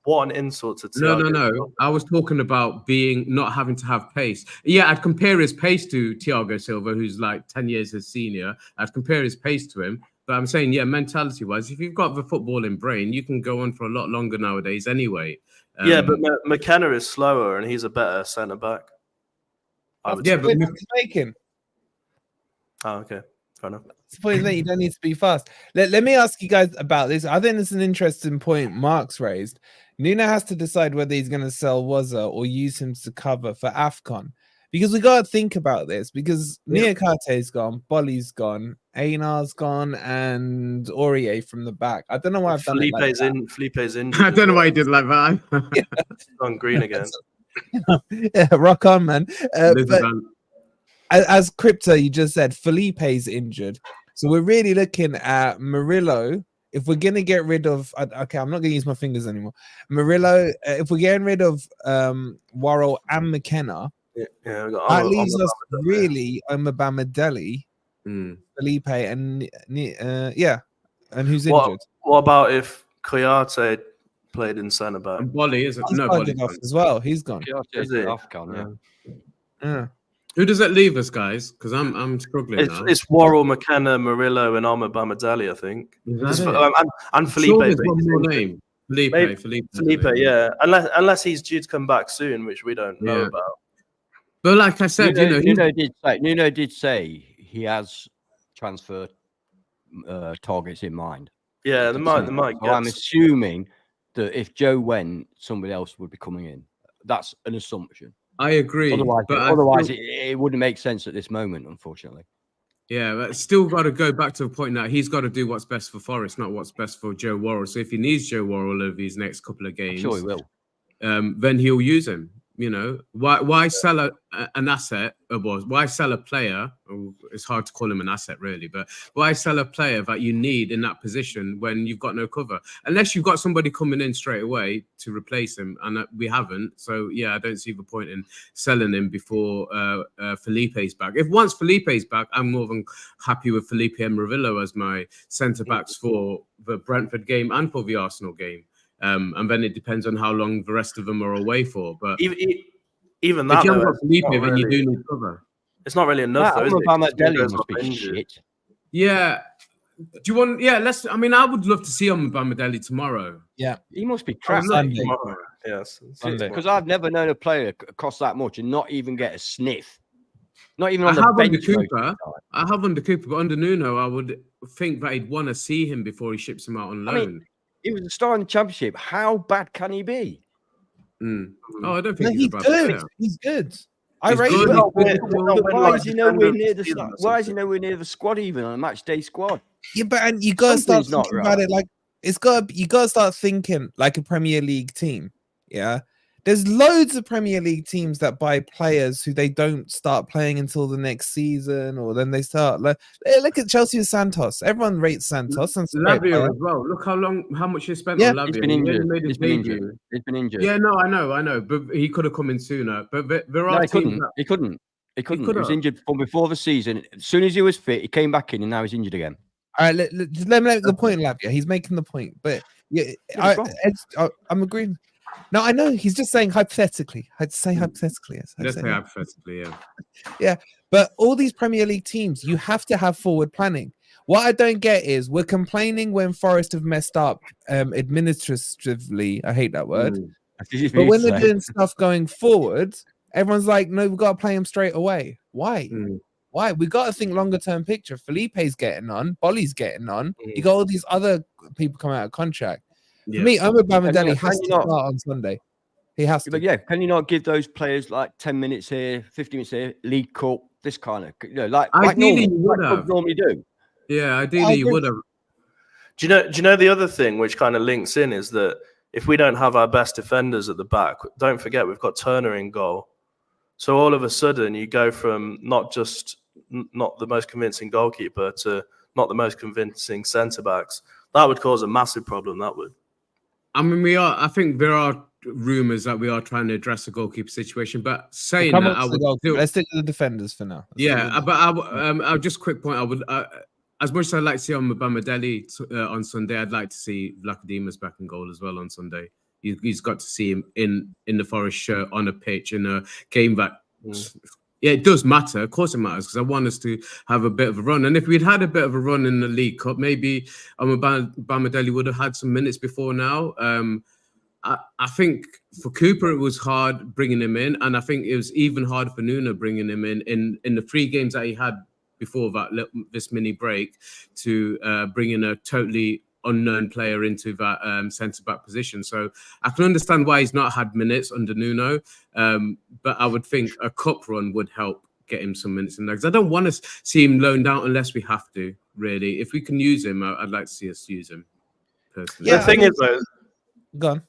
What an insult to Thiago. No. I was talking about not having to have pace. Yeah, I'd compare his pace to Thiago Silva, who's like 10 years his senior. I'd compare his pace to him. But I'm saying, mentality-wise, if you've got the footballing brain, you can go on for a lot longer nowadays anyway. But McKenna is slower and he's a better centre-back. But making. Oh, okay. Fair enough. It's the point that you don't need to be fast. Let me ask you guys about this. I think it's an interesting point Mark's raised. Nuno has to decide whether he's going to sell Wazza or use him to cover for AFCON. Because we got to think about this. Because Niakate's gone, Bolly's gone, Einar's gone, and Aurier from the back. I don't know why I've done it like that. Felipe's in. I don't know why he did like that. On green again. Rock on, man. But as Crypto, you just said, Felipe's injured. So we're really looking at Murillo. If we're going to get rid of... Okay, I'm not going to use my fingers anymore. Murillo, if we're getting rid of Worrall and McKenna, that leaves us really Omabamidele, Felipe, and who's injured. What about if Koyate played in centre back? And Bolly isn't. He's off as well. He's gone. Who does that leave us, guys? Because I'm struggling now. It's Worrall, McKenna, Murillo, and Omabamidele, I think. And Felipe. Sure, there's one more name. Felipe, yeah. Unless he's due to come back soon, which we don't know about. But like I said, Nuno did say he has transfer targets in mind. Yeah, they might So I'm assuming that if Joe went, somebody else would be coming in. That's an assumption. I agree. Otherwise, it wouldn't make sense at this moment, unfortunately. Yeah, but still got to go back to the point that he's got to do what's best for Forest, not what's best for Joe Worrall. So if he needs Joe Worrall over these next couple of games, I'm sure he will. Then he'll use him. You know, why sell an asset? Why sell a player? It's hard to call him an asset, really, but why sell a player that you need in that position when you've got no cover? Unless you've got somebody coming in straight away to replace him, and we haven't. So yeah, I don't see the point in selling him before Felipe's back. If once Felipe's back, I'm more than happy with Felipe and Ravillo as my centre backs for the Brentford game and for the Arsenal game. And then it depends on how long the rest of them are away for. But even that, if you haven't got Felipe, then you do need cover. It's not really enough, though, is it? Must be shit. Yeah. Do you want? Yeah. I mean, I would love to see Bamadelli tomorrow. Yeah, he must be crap. Yes, because I've never known a player cost that much and not even get a sniff. Not even I on the have bench. Under Cooper. I have under Cooper, but under Nuno, I would think that he'd want to see him before he ships him out on loan. I mean, he was a star in the Championship. How bad can he be? Oh, I don't think he's a bad player. He's good. Why is he nowhere near the? Why is he nowhere near the squad even on a match day squad? Yeah, but and you gotta start thinking about it like you gotta start thinking like a Premier League team. Yeah. There's loads of Premier League teams that buy players who they don't start playing until the next season, or then they start. Look at Chelsea with Santos. Everyone rates Santos. And Lavia as well. Look how much he spent on Lavia. He's been injured. He's been injured. Yeah, no, I know. But he could have come in sooner. But there are teams he couldn't. He was injured from before the seaym. As soon as he was fit, he came back in, and now he's injured again. All right, let me make the point, Lavia. He's making the point, but yeah, I'm agreeing. No, I know he's just saying hypothetically. I'd say hypothetically. Yes, let's say hypothetically, yeah. Yeah, but all these Premier League teams, you have to have forward planning. What I don't get is we're complaining when Forest have messed up administratively. I hate that word. But when they're doing stuff going forward, everyone's like, no, we've got to play him straight away. Why? Why? We got to think longer term picture. Felipe's getting on. Bolly's getting on. You got all these other people coming out of contract. Yeah. For me, Bamadelli has to start on Sunday. He has to. But yeah, can you not give those players like 10 minutes here, 15 minutes here, League Cup, this kind of, like ideally you would have normally do. Yeah, ideally you would have. Do you know the other thing which kind of links in is that if we don't have our best defenders at the back, don't forget we've got Turner in goal. So all of a sudden you go from not the most convincing goalkeeper to not the most convincing centre backs. That would cause a massive problem. That would. I mean, I think there are rumours that we are trying to address the goalkeeper situation, but saying that, let's stick to the defenders for now. But I'll just quick point. I would, as much as I'd like to see Bamadelli on Sunday, I'd like to see Vlachodimos back in goal as well on Sunday. He's got to see him in the Forest shirt on a pitch in a game that. Yeah, it does matter. Of course it matters because I want us to have a bit of a run. And if we'd had a bit of a run in the League Cup, maybe Bamadelli would have had some minutes before now. I think for Cooper, it was hard bringing him in. And I think it was even harder for Nuno bringing him in the 3 games that he had before this mini break to bring in a totally unknown player into that centre-back position. So I can understand why he's not had minutes under Nuno, but I would think a cup run would help get him some minutes in there. Because I don't want to see him loaned out unless we have to, really. If we can use him, I'd like to see us use him, personally. Yeah, the thing is, though... Go on.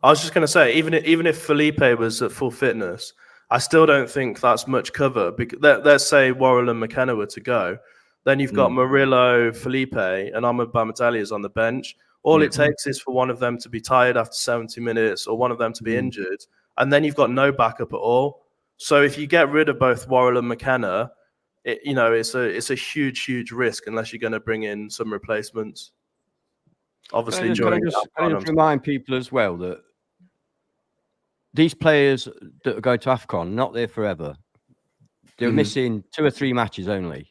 I was just going to say, even if Felipe was at full fitness, I still don't think that's much cover. Let's say Worrall and McKenna were to go. Then you've got Murillo, Felipe, and Bamadelli is on the bench. All it takes is for one of them to be tired after 70 minutes or one of them to be injured, and then you've got no backup at all. So if you get rid of both Worrall and McKenna, it's a huge risk unless you're going to bring in some replacements. Obviously, can I just remind people as well that these players that are going to AFCON, not there forever. They're missing 2 or 3 matches only.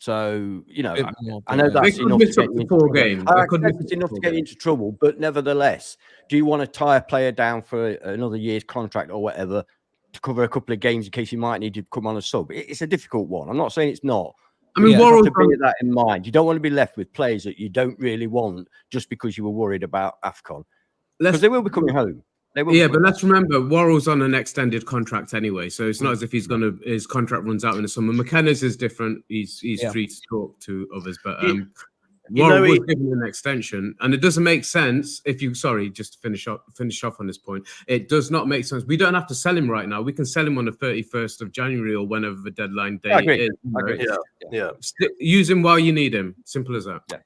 So, I know that's enough to get into 4 games. It's enough to get into trouble, but nevertheless, do you want to tie a player down for another year's contract or whatever? to cover a couple of games in case you might need to come on a sub. It's a difficult one. I'm not saying it's not. I mean, you have Worrall's to bear that in mind. You don't want to be left with players that you don't really want just because you were worried about AFCON. Because they will be coming home. But let's remember, Worrall's on an extended contract anyway, so it's not as if his contract runs out in the summer. McKenna's is different. He's free to talk to others, but Worrall was given an extension, and it doesn't make sense if you. Sorry, just to finish off on this point. It does not make sense. We don't have to sell him right now. We can sell him on the 31st of January or whenever the deadline date is. I agree. Yeah. Use him while you need him. Simple as that. Yeah.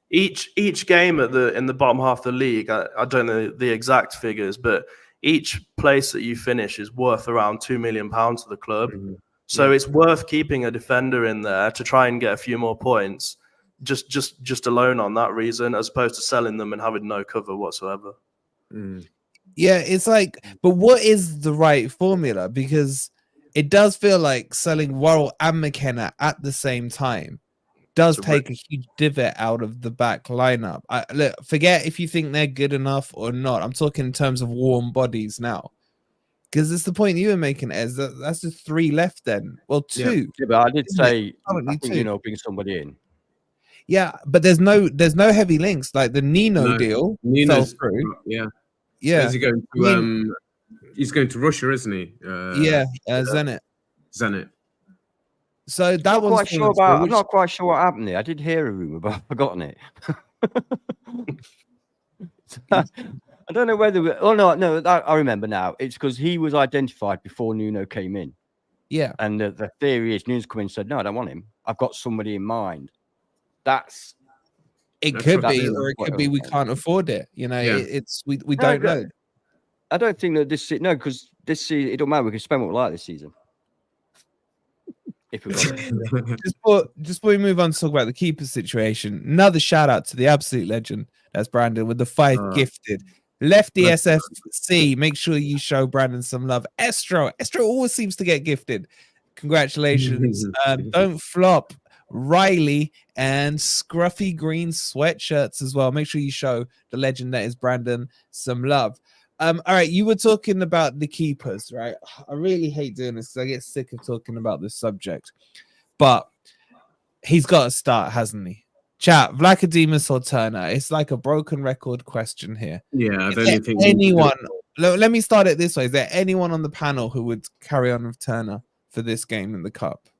Each game in the bottom half of the league, I don't know the exact figures, but each place that you finish is worth around £2 million to the club. Mm-hmm. So it's worth keeping a defender in there to try and get a few more points. Just alone on that reason, as opposed to selling them and having no cover whatsoever. Yeah, it's like, but what is the right formula? Because it does feel like selling Worrall and McKenna at the same time does take a huge divot out of the back lineup. Look, forget if you think they're good enough or not. I'm talking in terms of warm bodies now. Because it's the point you were making, Ez. That's just 3 left then. Well, 2. Yeah, but I did say, I think, bring somebody in. Yeah, but there's no heavy links like the Nuno deal fell through. Yeah. Is he going to he's going to Russia, isn't he? Zenit. So that was I'm not quite sure what happened there. I did hear a rumor, but I've forgotten it. I don't know whether. I remember now. It's because he was identified before Nuno came in. Yeah, and the theory is Nuno's come in and said, "No, I don't want him. I've got somebody in mind." It could be, or it could be we can't afford it. You know, we don't know. I don't think that because this season it don't matter. We can spend what we like this season. If we just before we move on to talk about the keeper situation, another shout out to the absolute legend. That's Brandon with the 5 gifted. Lefty SFC. Make sure you show Brandon some love. Estro always seems to get gifted. Congratulations. Don't flop. Riley and scruffy green sweatshirts as well. Make sure you show the legend that is Brandon some love. All right, you were talking about the keepers, right? I really hate doing this because I get sick of talking about this subject, but he's got to start, hasn't he? Chat, Vlachodimos or Turner? It's like a broken record question here. Yeah, I don't think anyone. Let me start it this way: is there anyone on the panel who would carry on with Turner for this game in the cup?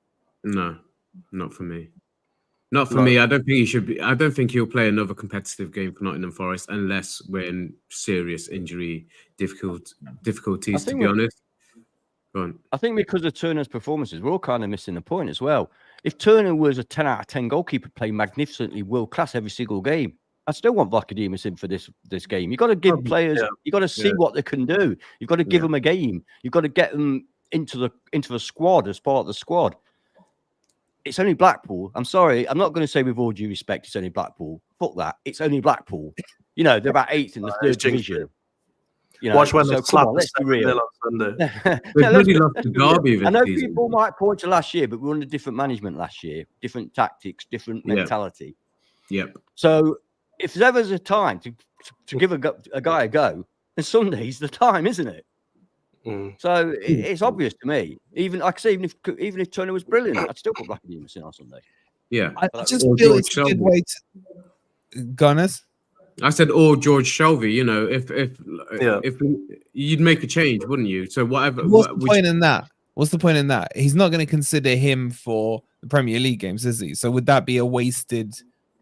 No. Not for me. Not for me. I don't think he should be. I don't think he'll play another competitive game for Nottingham Forest unless we're in serious injury difficulties. To be honest, go on. I think because of Turner's performances, we're all kind of missing the point as well. If Turner was a 10 out of 10 goalkeeper, playing magnificently, world class every single game, I still want Vlachodimos in for this game. You've got to give players. You've got to see what they can do. You've got to give them a game. You've got to get them into the squad as part of the squad. It's only Blackpool. I'm sorry. I'm not going to say with all due respect, it's only Blackpool. Fuck that. It's only Blackpool. You know, they're about 8th in the 3rd division. You know, watch when they slap let's be real. They've really lost the derby. I know people might point to last year, but we were under different management last year, different tactics, different mentality. Yep. So if there's ever a time to give a guy a go, then Sunday's the time, isn't it? So it's obvious to me. Even like I say, even if Turner was brilliant, I'd still put Vlachodimos in on Sunday. Yeah, I just feel it's a good way to. Gunners. I said, or George Shelvey. You know, if you'd make a change, wouldn't you? So whatever. What's the point in that? What's the point in that? He's not going to consider him for the Premier League games, is he? So would that be a wasted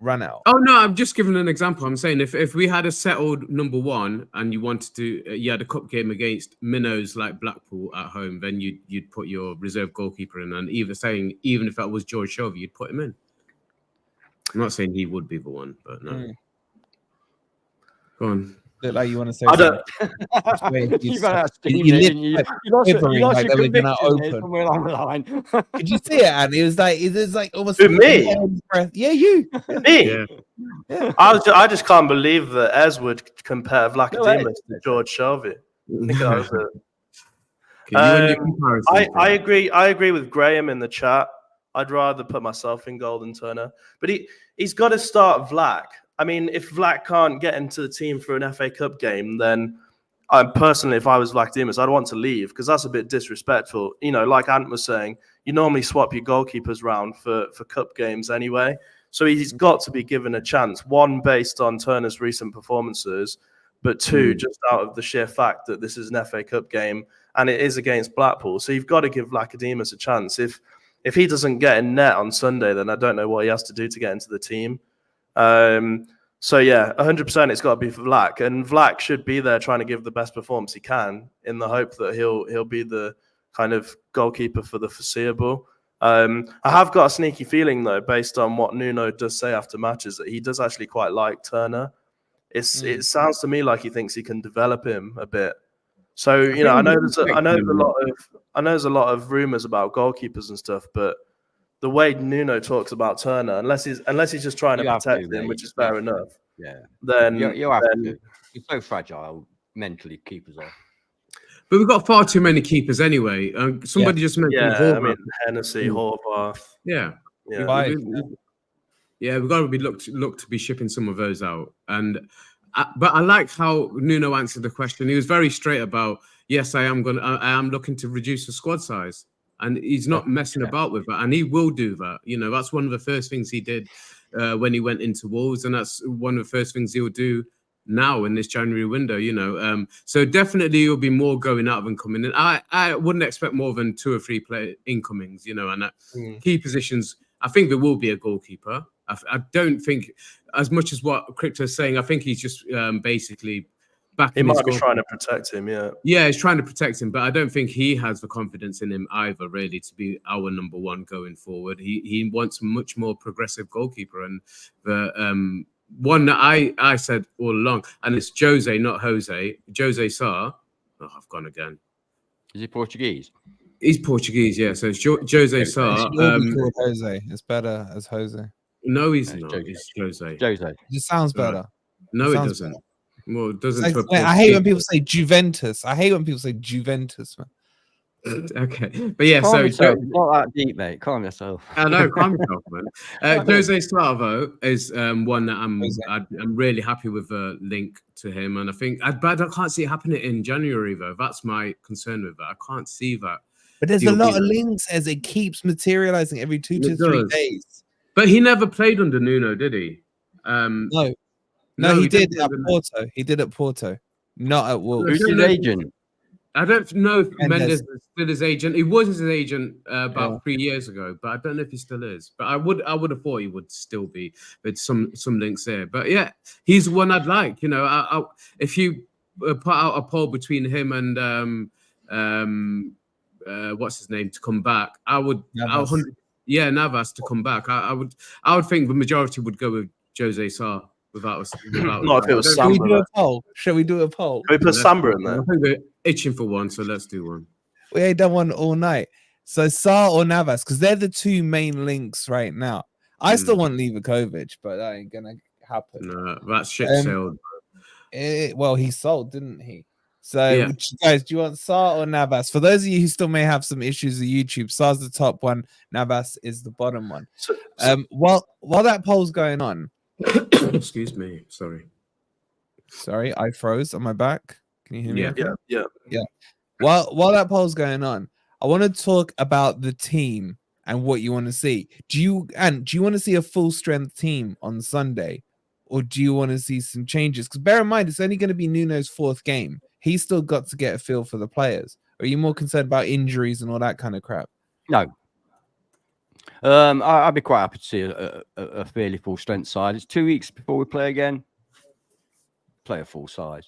run out? Oh no, I'm just giving an example. I'm saying if we had a settled number 1 and you wanted to, you had a cup game against minnows like Blackpool at home, then you'd put your reserve goalkeeper in, and even if that was George Shelvey, you'd put him in. I'm not saying he would be the one, but no. Go on. Look like you want to say. I don't. You lost your conviction somewhere along the line. Did you see it, Andy? It was like almost. Who, me? Yeah, you. Me. Yeah. I just can't believe that Ez would compare Vlachodimos to George Shelvey. I think that was I agree with Graham in the chat. I'd rather put myself in goal than Turner, but he's got to start Vlac. I mean, if Vlac can't get into the team for an FA Cup game, then personally, if I was Vlachodimos, I'd want to leave because that's a bit disrespectful. You know, like Ant was saying, you normally swap your goalkeepers round for cup games anyway. So he's got to be given a chance. One, based on Turner's recent performances, but two, just out of the sheer fact that this is an FA Cup game and it is against Blackpool. So you've got to give Vlachodimos a chance. If he doesn't get in net on Sunday, then I don't know what he has to do to get into the team. So yeah, 100% it's got to be for Vlac, and Vlac should be there trying to give the best performance he can in the hope that he'll be the kind of goalkeeper for the foreseeable. I have got a sneaky feeling though, based on what Nuno does say after matches, that he does actually quite like Turner. It sounds to me like he thinks he can develop him a bit. So you know, I know there's a lot of rumors about goalkeepers and stuff, but the way Nuno talks about Turner, unless he's just trying to protect him, which is fair enough. Yeah. Then you have to. He's so fragile mentally, keepers are. But we've got far too many keepers anyway. Somebody just mentioned Horvath. I mean, Hennessy, Horvath. Yeah. We've got to be look to be shipping some of those out. But I like how Nuno answered the question. He was very straight about, yes, I am looking to reduce the squad size. And he's not messing about with that. And he will do that. You know, that's one of the first things he did when he went into Wolves. And that's one of the first things he'll do now in this January window, you know. So definitely there'll be more going out and coming in. I wouldn't expect more than 2 or 3 player incomings, you know. And key positions, I think there will be a goalkeeper. I don't think, as much as what Crypto's saying, I think he's just basically... He might be trying to protect him, Yeah, he's trying to protect him, but I don't think he has the confidence in him either, really, to be our number one going forward. He wants a much more progressive goalkeeper, and the one that I said all along, and it's Jose, not Jose. Jose Sarr. Oh, I've gone again. Is he Portuguese? He's Portuguese, yeah. So it's Jose Sarr. Jose. It's better as Jose. No, he's not. It's Jose. Jose. It just sounds better. No, it doesn't. Better. Well, it doesn't. I hate when people say Juventus. Man. Okay, but yeah, Calm so yourself. Not that deep, mate. Calm yourself. I know, calm yourself, man. Jose Sarvo is one that I'm really happy with the link to him, and I think, but I can't see it happening in January though. That's my concern with that. I can't see that. But there's a lot of links as it keeps materializing every 2 to 3 days. But he never played under Nuno, did he? No, he did at Porto. He did at Porto, not at Wolves. Who's his agent? I don't know if Mendes is still his agent. He was his agent about 3 years ago, but I don't know if he still is. But I would have thought he would still be with some links there. But yeah, he's one I'd like. You know, if you put out a poll between him and what's his name to come back, I would. Navas to come back. I would think the majority would go with Jose Sarr. Not if it was Samba. Shall we do a poll? Can we put Samba in there? I think we're itching for one, so let's do one. We ain't done one all night. So Sarr or Navas, because they're the 2 main links right now. I still want Livakovic, but that ain't gonna happen. No, that shit sailed. Well, he sold, didn't he? So guys, do you want Sarr or Navas? For those of you who still may have some issues with YouTube, Sarr's the top one, Navas is the bottom one. While that poll's going on. Excuse me. Sorry, I froze on my back. Can you hear me? Yeah. While that poll's going on, I want to talk about the team and what you want to see. Do you want to see a full strength team on Sunday, or do you want to see some changes? Because bear in mind, it's only going to be Nuno's 4th game. He's still got to get a feel for the players. Are you more concerned about injuries and all that kind of crap? No. I'd be quite happy to see a fairly full strength side. It's 2 weeks before we play again. Play a full side.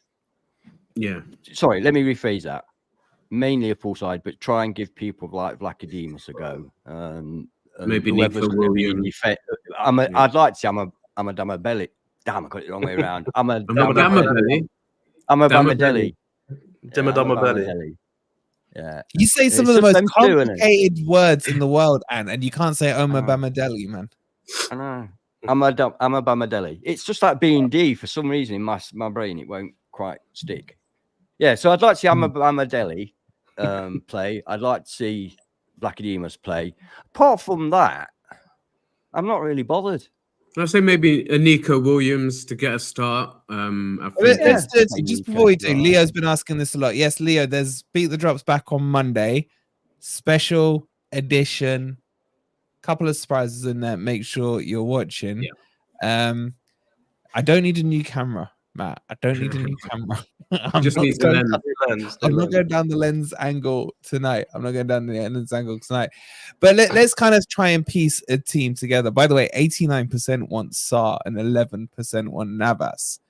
Yeah. Sorry, let me rephrase that. Mainly a full side, but try and give people like Vlachodimos a go. Maybe Nico Williams. I'd like to say I'm a Damabelli. Damn, I got it the wrong way around. I'm a Damabelli. Damabelli. Yeah. You say some of the most complicated words in the world, and you can't say Omar Bamadeli, man. I know. I'm a Bamadeli. It's just like B&D for some reason in my brain. It won't quite stick. Yeah, so I'd like to see Bamadeli play. I'd like to see Vlachodimos play. Apart from that, I'm not really bothered. I say maybe a Nico Williams to get a start. Let's do it. Just before we do, Leo's been asking this a lot. Yes, Leo, there's Beat the Drops back on Monday. Special edition. Couple of surprises in there. Make sure you're watching. Yeah. I don't need a new camera, Matt. I don't need a new camera. I'm Just need the lens. I'm not going down the lens angle tonight. But let's kind of try and piece a team together. By the way, 89% want Sa and 11% want Navas.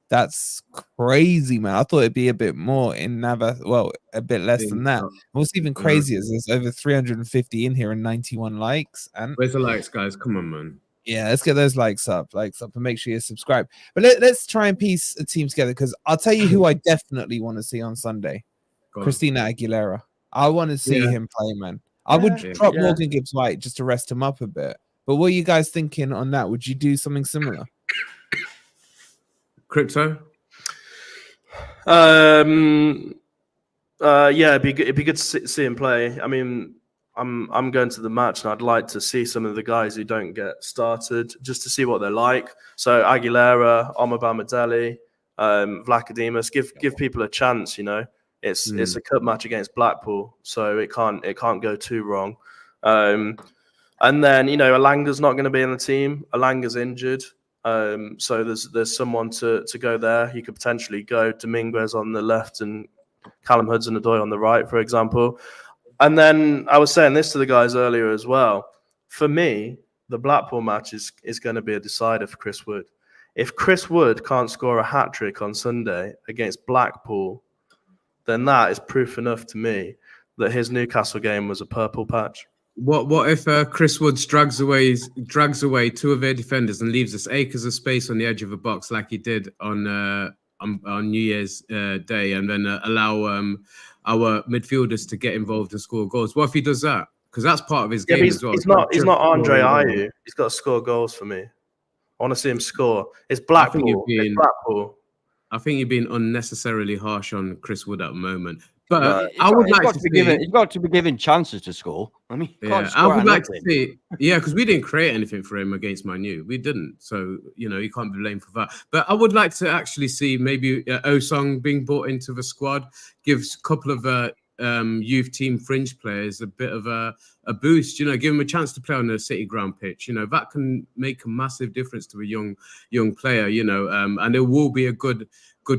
That's crazy, man. I thought it'd be a bit more in Navas. Well, a bit less than that. What's even crazier is there's over 350 in here and 91 likes. And where's the likes, guys? Come on, man. Yeah, let's get those likes up, and make sure you subscribe. But let's try and piece a team together, because I'll tell you who I definitely want to see on Sunday. Christina Aguilera. I want to see him play, man. I would drop Morgan Gibbs-White just to rest him up a bit. But what are you guys thinking on that? Would you do something similar? Crypto? Yeah, it'd be good to see him play. I mean, I'm going to the match, and I'd like to see some of the guys who don't get started, just to see what they're like. So Aguilera, Omobamidele, Vlachodimos, give people a chance. You know, it's a cup match against Blackpool, so it can't go too wrong. And then Alanga's not going to be in the team. Alanga's injured, so there's someone to go there. He could potentially go Dominguez on the left and Callum Hudson-Odoi on the right, for example. And then I was saying this to the guys earlier as well. For me, the Blackpool match is going to be a decider for Chris Wood. If Chris Wood can't score a hat-trick on Sunday against Blackpool, then that is proof enough to me that his Newcastle game was a purple patch. What if Chris Woods drags away two of their defenders and leaves us acres of space on the edge of a box like he did on New Year's Day, and then allow our midfielders to get involved and score goals? What if he does that? Because that's part of his game as well. He's not Andre Ayew. He's got to score goals for me. I want to see him score. It's Blackpool. I think you're being unnecessarily harsh on Chris Wood at the moment. But I would like to see... He's got to be given chances to score. I mean, I would like to see... Yeah, because we didn't create anything for him against Man U. We didn't. So, you can't be blamed for that. But I would like to actually see maybe Osong being brought into the squad, gives a couple of youth team fringe players a bit of a boost, give them a chance to play on the City Ground pitch. That can make a massive difference to a young player, and there will be a good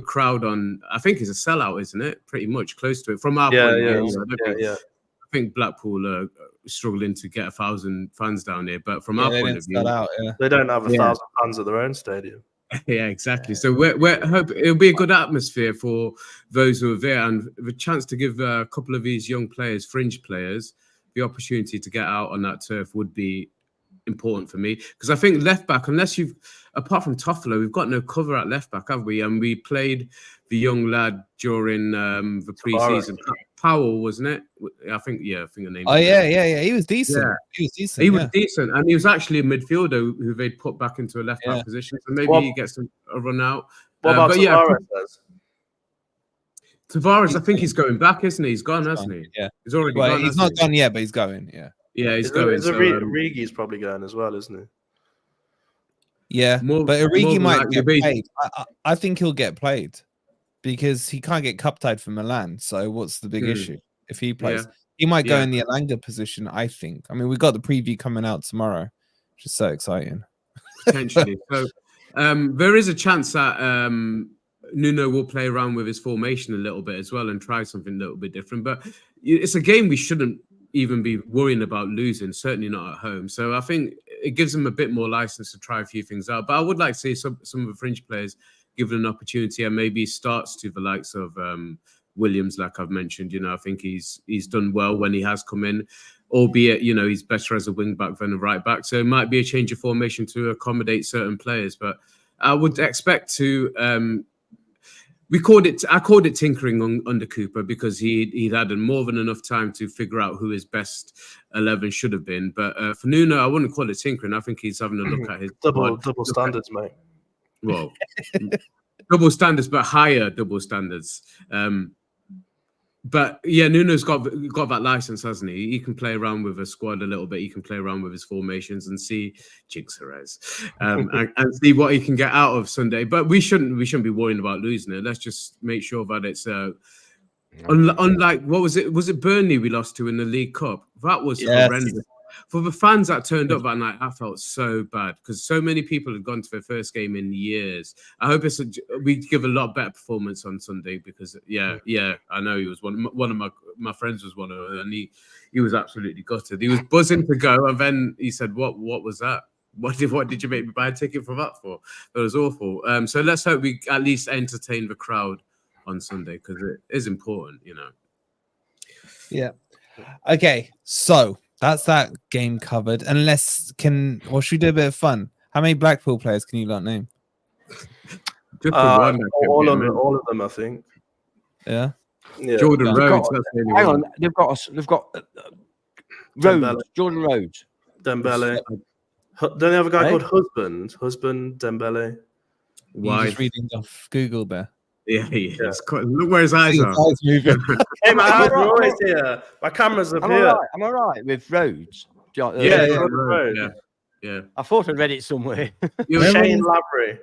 crowd on. I think it's a sellout, isn't it? Pretty much close to it from our point of view. I think Blackpool are struggling to get 1,000 fans down here, but from our point of view, they don't have 1,000 fans at their own stadium. Yeah, exactly. So we're hope it'll be a good atmosphere for those who are there, and the chance to give a couple of these young players, fringe players, the opportunity to get out on that turf would be important for me, because I think left back, apart from Toffolo, we've got no cover at left back, have we? And we played the young lad during the pre-season. Powell, wasn't it? I think the name. Oh yeah. He was decent. Yeah. He was decent, and he was actually a midfielder who they put back into a left back position. So maybe he gets a run out. What about Tavares? Tavares, I think he's going back, isn't he? He's gone, hasn't he? Yeah, he's already gone. He's not gone yet, but he's going. Yeah, he's going. Origi's probably going as well, isn't he? Yeah, but Origi might get played. I think he'll get played because he can't get cup tied for Milan. So what's the big issue if he plays? He might go in the Alanga position, I think. I mean, we got the preview coming out tomorrow, which is so exciting. Potentially. So there is a chance that Nuno will play around with his formation a little bit as well and try something a little bit different. But it's a game we shouldn't even be worrying about losing, certainly not at home. So I think it gives them a bit more license to try a few things out. But I would like to see some of the fringe players given an opportunity, and maybe starts to the likes of Williams, like I've mentioned. I think he's done well when he has come in, albeit, he's better as a wing back than a right back. So it might be a change of formation to accommodate certain players. But I would expect to... I called it tinkering under Cooper because he'd had more than enough time to figure out who his best 11 should have been. But for Nuno, I wouldn't call it tinkering. I think he's having a look at his double standards, mate. Well, double standards, but higher double standards. But yeah, Nuno's got that license, hasn't he? He can play around with a squad a little bit. He can play around with his formations and see Jinx Jerez, and see what he can get out of Sunday. But we shouldn't be worrying about losing it. Let's just make sure that it's unlike what was it? Was it Burnley we lost to in the League Cup? That was horrendous. For the fans that turned up that night, I felt so bad because so many people had gone to their first game in years. I hope we give a lot better performance on Sunday because I know he was one of my friends was one of them, and he was absolutely gutted. He was buzzing to go, and then he said, "What was that? What did you make me buy a ticket for that for? That was awful." So let's hope we at least entertain the crowd on Sunday because it is important, you know. Yeah. Okay, so that's that game covered. Unless should we do a bit of fun? How many Blackpool players can you not name? All of them, I think. Yeah. Jordan Rhodes. Hang on, they've got Rhodes. Jordan Rhodes. Dembele. Don't they have a guy called Husband Dembele? Why? Just reading off Google there. Yeah, he is. Look where his eyes are. Hey, my eyes are always here. My camera's up here. Am I right with Rhodes? Rhodes. Yeah. I thought I read it somewhere. Shane Lavery.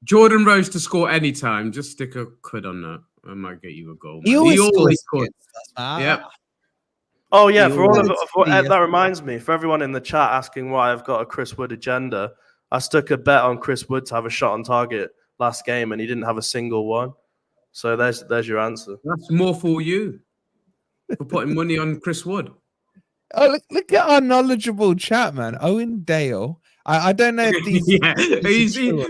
Jordan Rhodes to score any time. Just stick a quid on that. I might get you a goal. He always scores. Yeah. Oh yeah, that reminds me. For everyone in the chat asking why I've got a Chris Wood agenda, I stuck a bet on Chris Wood to have a shot on target last game, and he didn't have a single one. So there's your answer. That's more for you for putting money on Chris Wood. Oh, look at our knowledgeable chat, man. Owen Dale. I don't know if these. He's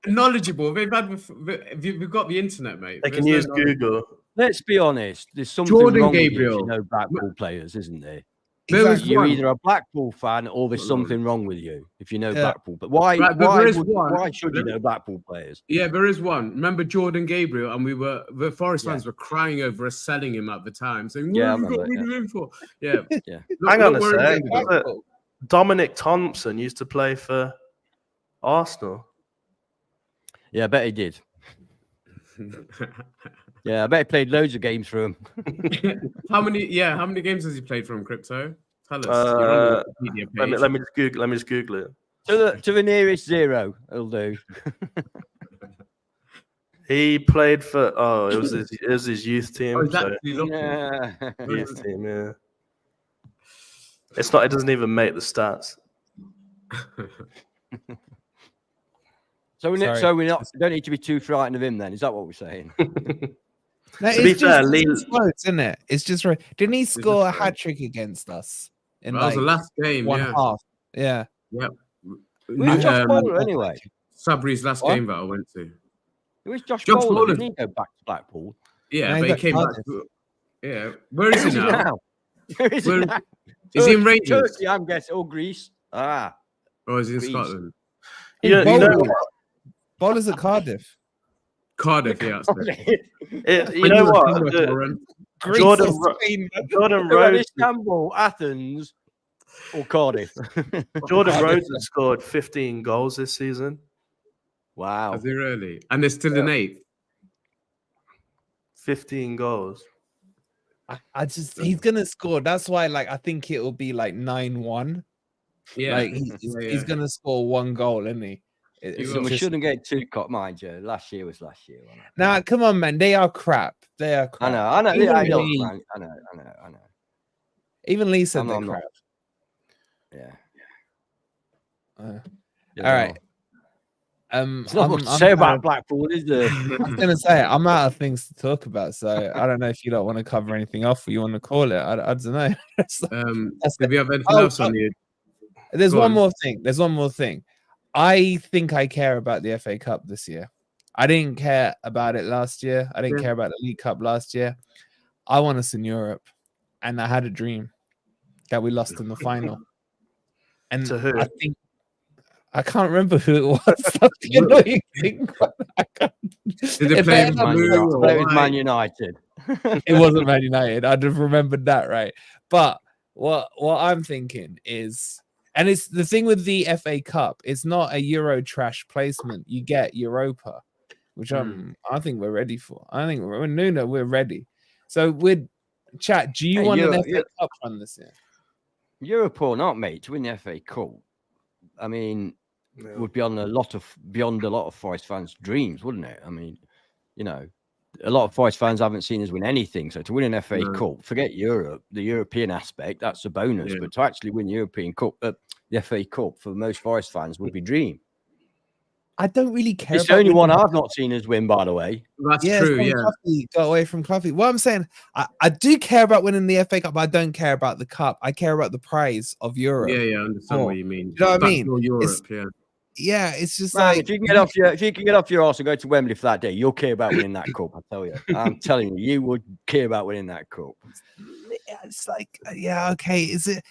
knowledgeable. We've got the internet, mate. They can use Google. Let's be honest. There's something Jordan wrong Gabriel. with you know Blackpool players, isn't there? Exactly. You're either a Blackpool fan or there's something wrong with you if you know Blackpool. But why should you know Blackpool players? Yeah, there is one. Remember Jordan Gabriel, and the Forest fans were crying over us selling him at the time, saying, "What have we got rid of him for?" Yeah. Hang on a sec. Dominic Thompson used to play for Arsenal. Yeah, I bet he did. Yeah, I bet he played loads of games for him. How many games has he played for him, Crypto? Tell us. Let me just Google it. To the nearest zero, it'll do. He played for it was his youth team. Youth team, yeah. It's not. It doesn't even make the stats. So we don't need to be too frightened of him. Then is that what we're saying? No, to be fair, isn't it? It's just right. Didn't he score a hat trick against us? That was the last game. Half. Yeah. Yep. Who's Josh Bowler anyway? Sabri's last game that I went to. It was Josh Bowler. Didn't he go back to Blackpool? Yeah, but he came back. Yeah. Where is he now? Where is he now? Is he in Rangers? Turkey, I'm guessing. Or Greece. Or is he in Scotland? You know Bowler's at Cardiff. Cardiff, yeah. You know what? Jordan Rhodes, Istanbul, Athens, or Cardiff. Jordan Rhodes has scored 15 goals this season. Wow. Has he really? And they're still in 8th. 15 goals. He's gonna score. That's why, I think it will be 9-1. Yeah, he's gonna score 1 goal, isn't he? We shouldn't get too caught, mind you. Last year was last year. Nah, come on, man. They are crap. I know. I know. Even Lee said they're crap. Yeah. All right. There's not much to say about Blackpool, is there? I was gonna say I'm out of things to talk about, so I don't know if you don't want to cover anything off or you want to call it. I don't know. Do we have anything else on you? There's one more thing. I think I care about the FA Cup this year. I didn't care about it last year. I didn't care about the League Cup last year. I want us in Europe, and I had a dream that we lost in the final. And to who? I can't remember who it was. That's the annoying thing. Did they play with Man United? It wasn't Man United. I'd have remembered that, right? But what I'm thinking is, and it's the thing with the FA Cup, it's not a Euro trash placement. You get Europa, which I think we're ready for. I think we're Nuno, we're ready. So Chat, do you Hey, want an Europe, FA Cup run this year? Europe or not, mate, to win the FA Cup, I mean, would be on beyond a lot of Forest fans' dreams, wouldn't it? I mean, you know, a lot of Forest fans haven't seen us win anything. So to win an FA Cup, forget Europe, the European aspect, that's a bonus. Yeah. But to actually win European Cup, the FA Cup for most Forest fans would be dream. I don't really care. It's the only one I've not seen us win, by the way. That's true. Yeah. Cloughy got away from Cloughy. What I'm saying, I do care about winning the FA Cup, but I don't care about the cup. I care about the prize of Europe. Yeah, I understand what you mean. You know what I mean? Europe, yeah, it's just Man, like if you can get off your arse and go to Wembley for that day, you'll care about winning that cup. I tell you, I'm telling you, you would care about winning that cup. it's like, yeah, okay. Is it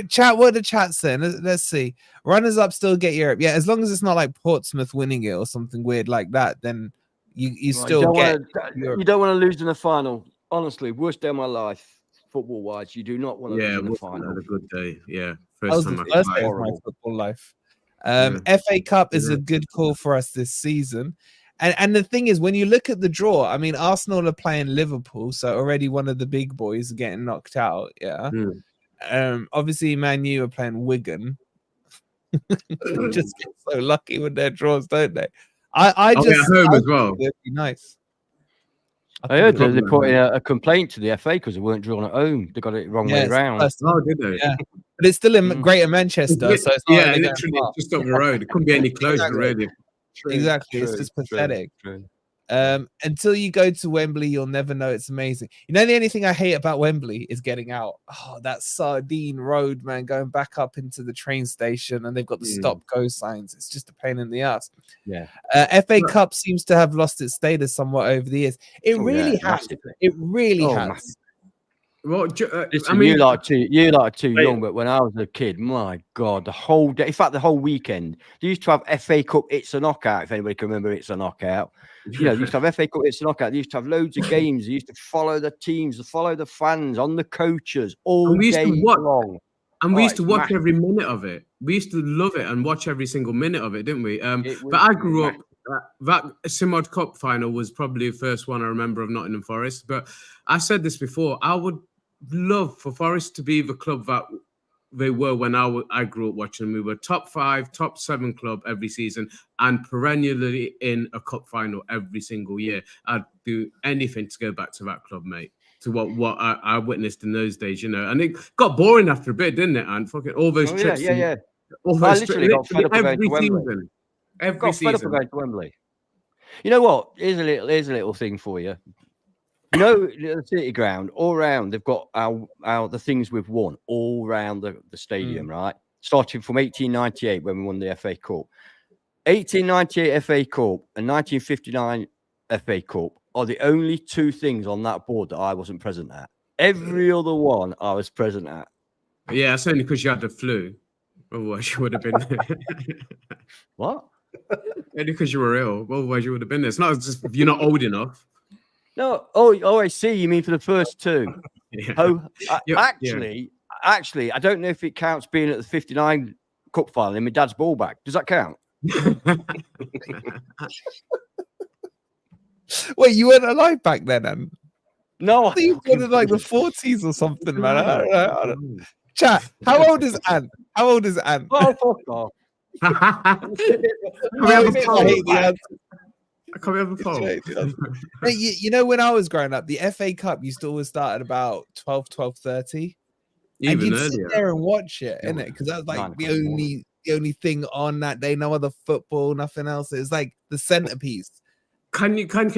chat? What are the chats saying? Let's see. Runners up still get Europe. Yeah, as long as it's not like Portsmouth winning it or something weird like that, then you still get. You don't want to lose in the final. Honestly, worst day of my life, football wise. You do not want to lose in the final. Had a good day. Yeah, That was the first day of my football life. FA Cup is a good call for us this season. And the thing is, when you look at the draw, I mean, Arsenal are playing Liverpool, so already one of the big boys are getting knocked out. Yeah. Obviously, Man U are playing Wigan. Just get so lucky with their draws, don't they? I just at home as well. It'd be nice. I heard they put in a complaint to the FA because they weren't drawn at home. They got it wrong way around. Oh, did they? Yeah. But it's still in Greater Manchester, so it's not literally just up the road. It couldn't be any closer, really. Exactly, it's just pathetic. Until you go to Wembley, you'll never know it's amazing. You know, the only thing I hate about Wembley is getting out. Oh, that Sardine Road, man, going back up into the train station, and they've got the stop go signs. It's just a pain in the ass. Yeah. FA Cup seems to have lost its status somewhat over the years. It really has. It really has. Massive. Well, I mean, you lot are too young, but when I was a kid, my God, the whole day, in fact, the whole weekend, they used to have FA Cup, it's a knockout, if anybody can remember it's a knockout. You know, they used to have FA Cup, it's a knockout. They used to have loads of games. They used to follow the teams, follow the fans, on the coaches, all day long. And we used to watch every minute of it. We used to love it and watch every single minute of it, didn't we? But I grew up, that Simod Cup final was probably the first one I remember of Nottingham Forest. But I said this before, I would love for Forest to be the club that they were when I grew up watching. We were top 5, top 7 club every season and perennially in a cup final every single year. I'd do anything to go back to that club, mate. To what I witnessed in those days, you know. And it got boring after a bit, didn't it? And fucking all those trips. Yeah. All those literally got fed up going to Wembley. Every season. Fed up going to Wembley. You know what? Here's a little thing for you. You know, the City Ground, all around, they've got the things we've won all around the stadium, right? Starting from 1898 when we won the FA Cup. 1898 FA Cup and 1959 FA Cup are the only 2 things on that board that I wasn't present at. Every other one I was present at. Yeah, that's only because you had the flu. Otherwise, you would have been there. What? Only because you were ill. Otherwise, you would have been there. It's not just you're not old enough. No, I see. You mean for the first 2? Yeah. Actually, I don't know if it counts being at the 59 Cup final in my dad's ball bag. Does that count? Wait, you weren't alive back then, Anne? No, I think you were in like the 40s or something, man. I don't know. Chat, how old is Anne? Oh, fuck off. You know, when I was growing up, the FA Cup used to always start at about 12:30. And you'd sit there and watch it, innit? Because that was like the only thing on that day. No other football, nothing else. It was like the centerpiece. Can you guys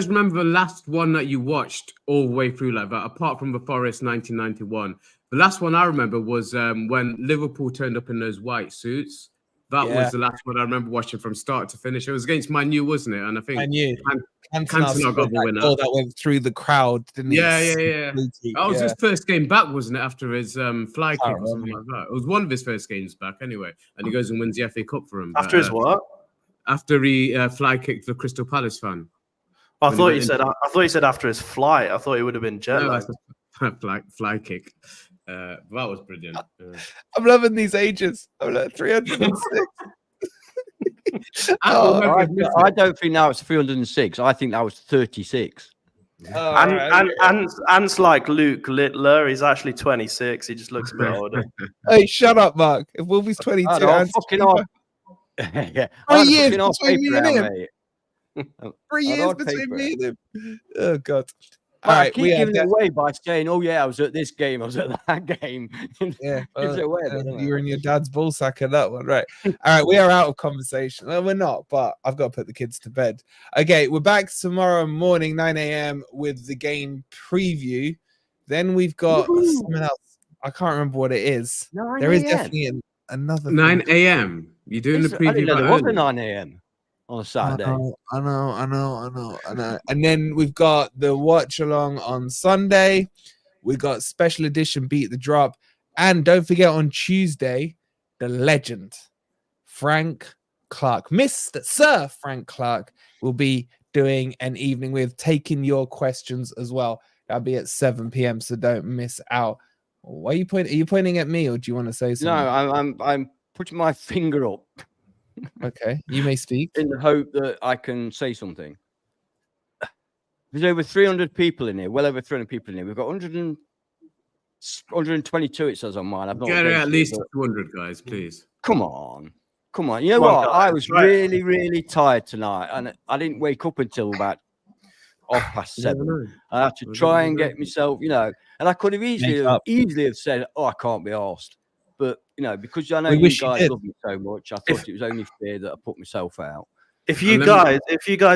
remember the last one that you watched all the way through like that, apart from the Forest 1991? The last one I remember was when Liverpool turned up in those white suits. That was the last one I remember watching from start to finish. It was against Man U, wasn't it? And I think Cantona got the winner. Oh, that went through the crowd, didn't it? Yeah. That was his first game back, wasn't it? After his fly kick or something like that. It was one of his first games back anyway. And he goes and wins the FA Cup for him. After his what? After he fly kicked the Crystal Palace fan. I thought he said after his flight. I thought he would have been jet lagged. Fly kick. That was brilliant. I'm loving these ages. I'm like 306. I don't think that was 306. I think that was 36. Ant's like Luke Littler. He's actually 26. He just looks a bit older. Hey, shut up, Mark. If Wolvie's 22, Ant's fucking off. Yeah, 3 years between me and him. mate. 3 years between me and him. Oh God. All All right, right, keep giving it away by saying, "Oh yeah, I was at this game, I was at that game." Yeah, Gives it away, you were in your dad's ball sack at that one, right? All right, we are out of conversation. Well, we're not, but I've got to put the kids to bed. Okay, we're back tomorrow morning, 9 a.m. with the game preview. Then we've got something else. I can't remember what it is. There is definitely another 9 a.m. You're doing the preview. I didn't know there was a 9 a.m. on a Saturday. I know. And then we've got the watch along on Sunday. We got special edition Beat the Drop. And don't forget on Tuesday, the legend, Frank Clark, Mr. Sir Frank Clark, will be doing an evening with taking your questions as well. That'll be at 7 p.m. So don't miss out. Why are you pointing? Are you pointing at me, or do you want to say something? No, I'm putting my finger up. Okay, you may speak. In the hope that I can say something. There's over 300 people in here, well over 300 people in here. We've got 122, it says on mine. I've not get at least 200, guys, please. Come on. You know what? I was really, really tired tonight, and I didn't wake up until about 7:30. I had to try and get myself, and I could have easily have said, "Oh, I can't be arsed." But because I know you guys love me so much, I thought it was only fair that I put myself out. If you guys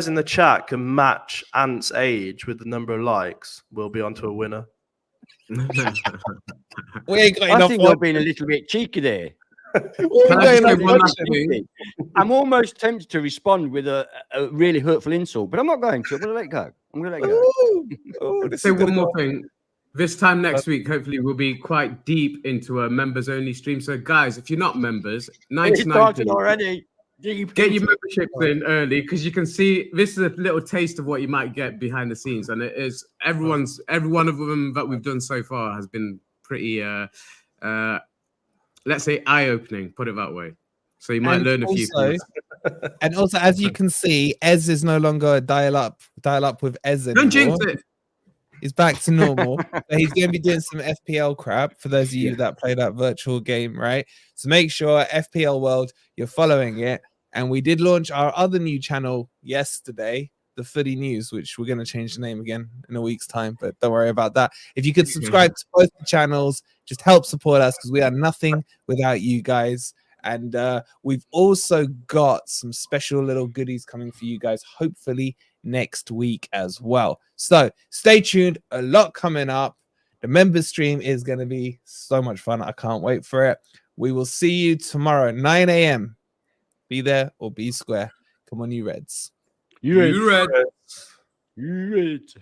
in the chat can match Ant's age with the number of likes, we'll be onto a winner. We ain't got I think you're being a little bit cheeky there. I'm almost tempted to respond with a really hurtful insult, but I'm not going to. I'm going to let it go. Say one more thing. This time next week, hopefully, we'll be quite deep into a members-only stream. So, guys, if you're not members, 99 already. Get your memberships in early, because you can see this is a little taste of what you might get behind the scenes, and it is every one of them that we've done so far has been pretty, let's say, eye-opening. Put it that way. So you might learn a few things. And also, as you can see, Ez is no longer dial up with Ez anymore. Don't jinx it. He's back to normal. So he's going to be doing some FPL crap for those of you that play that virtual game, right? So make sure FPL World, you're following it. And we did launch our other new channel yesterday, the Footy News, which we're going to change the name again in a week's time, but don't worry about that. If you could subscribe to both the channels, just help support us, because we are nothing without you guys. And we've also got some special little goodies coming for you guys, hopefully next week as well. So stay tuned. A lot coming up. The members stream is going to be so much fun. I can't wait for it. We will see you tomorrow, 9 a.m. Be there or be square. Come on, you Reds. You Reds. You Reds.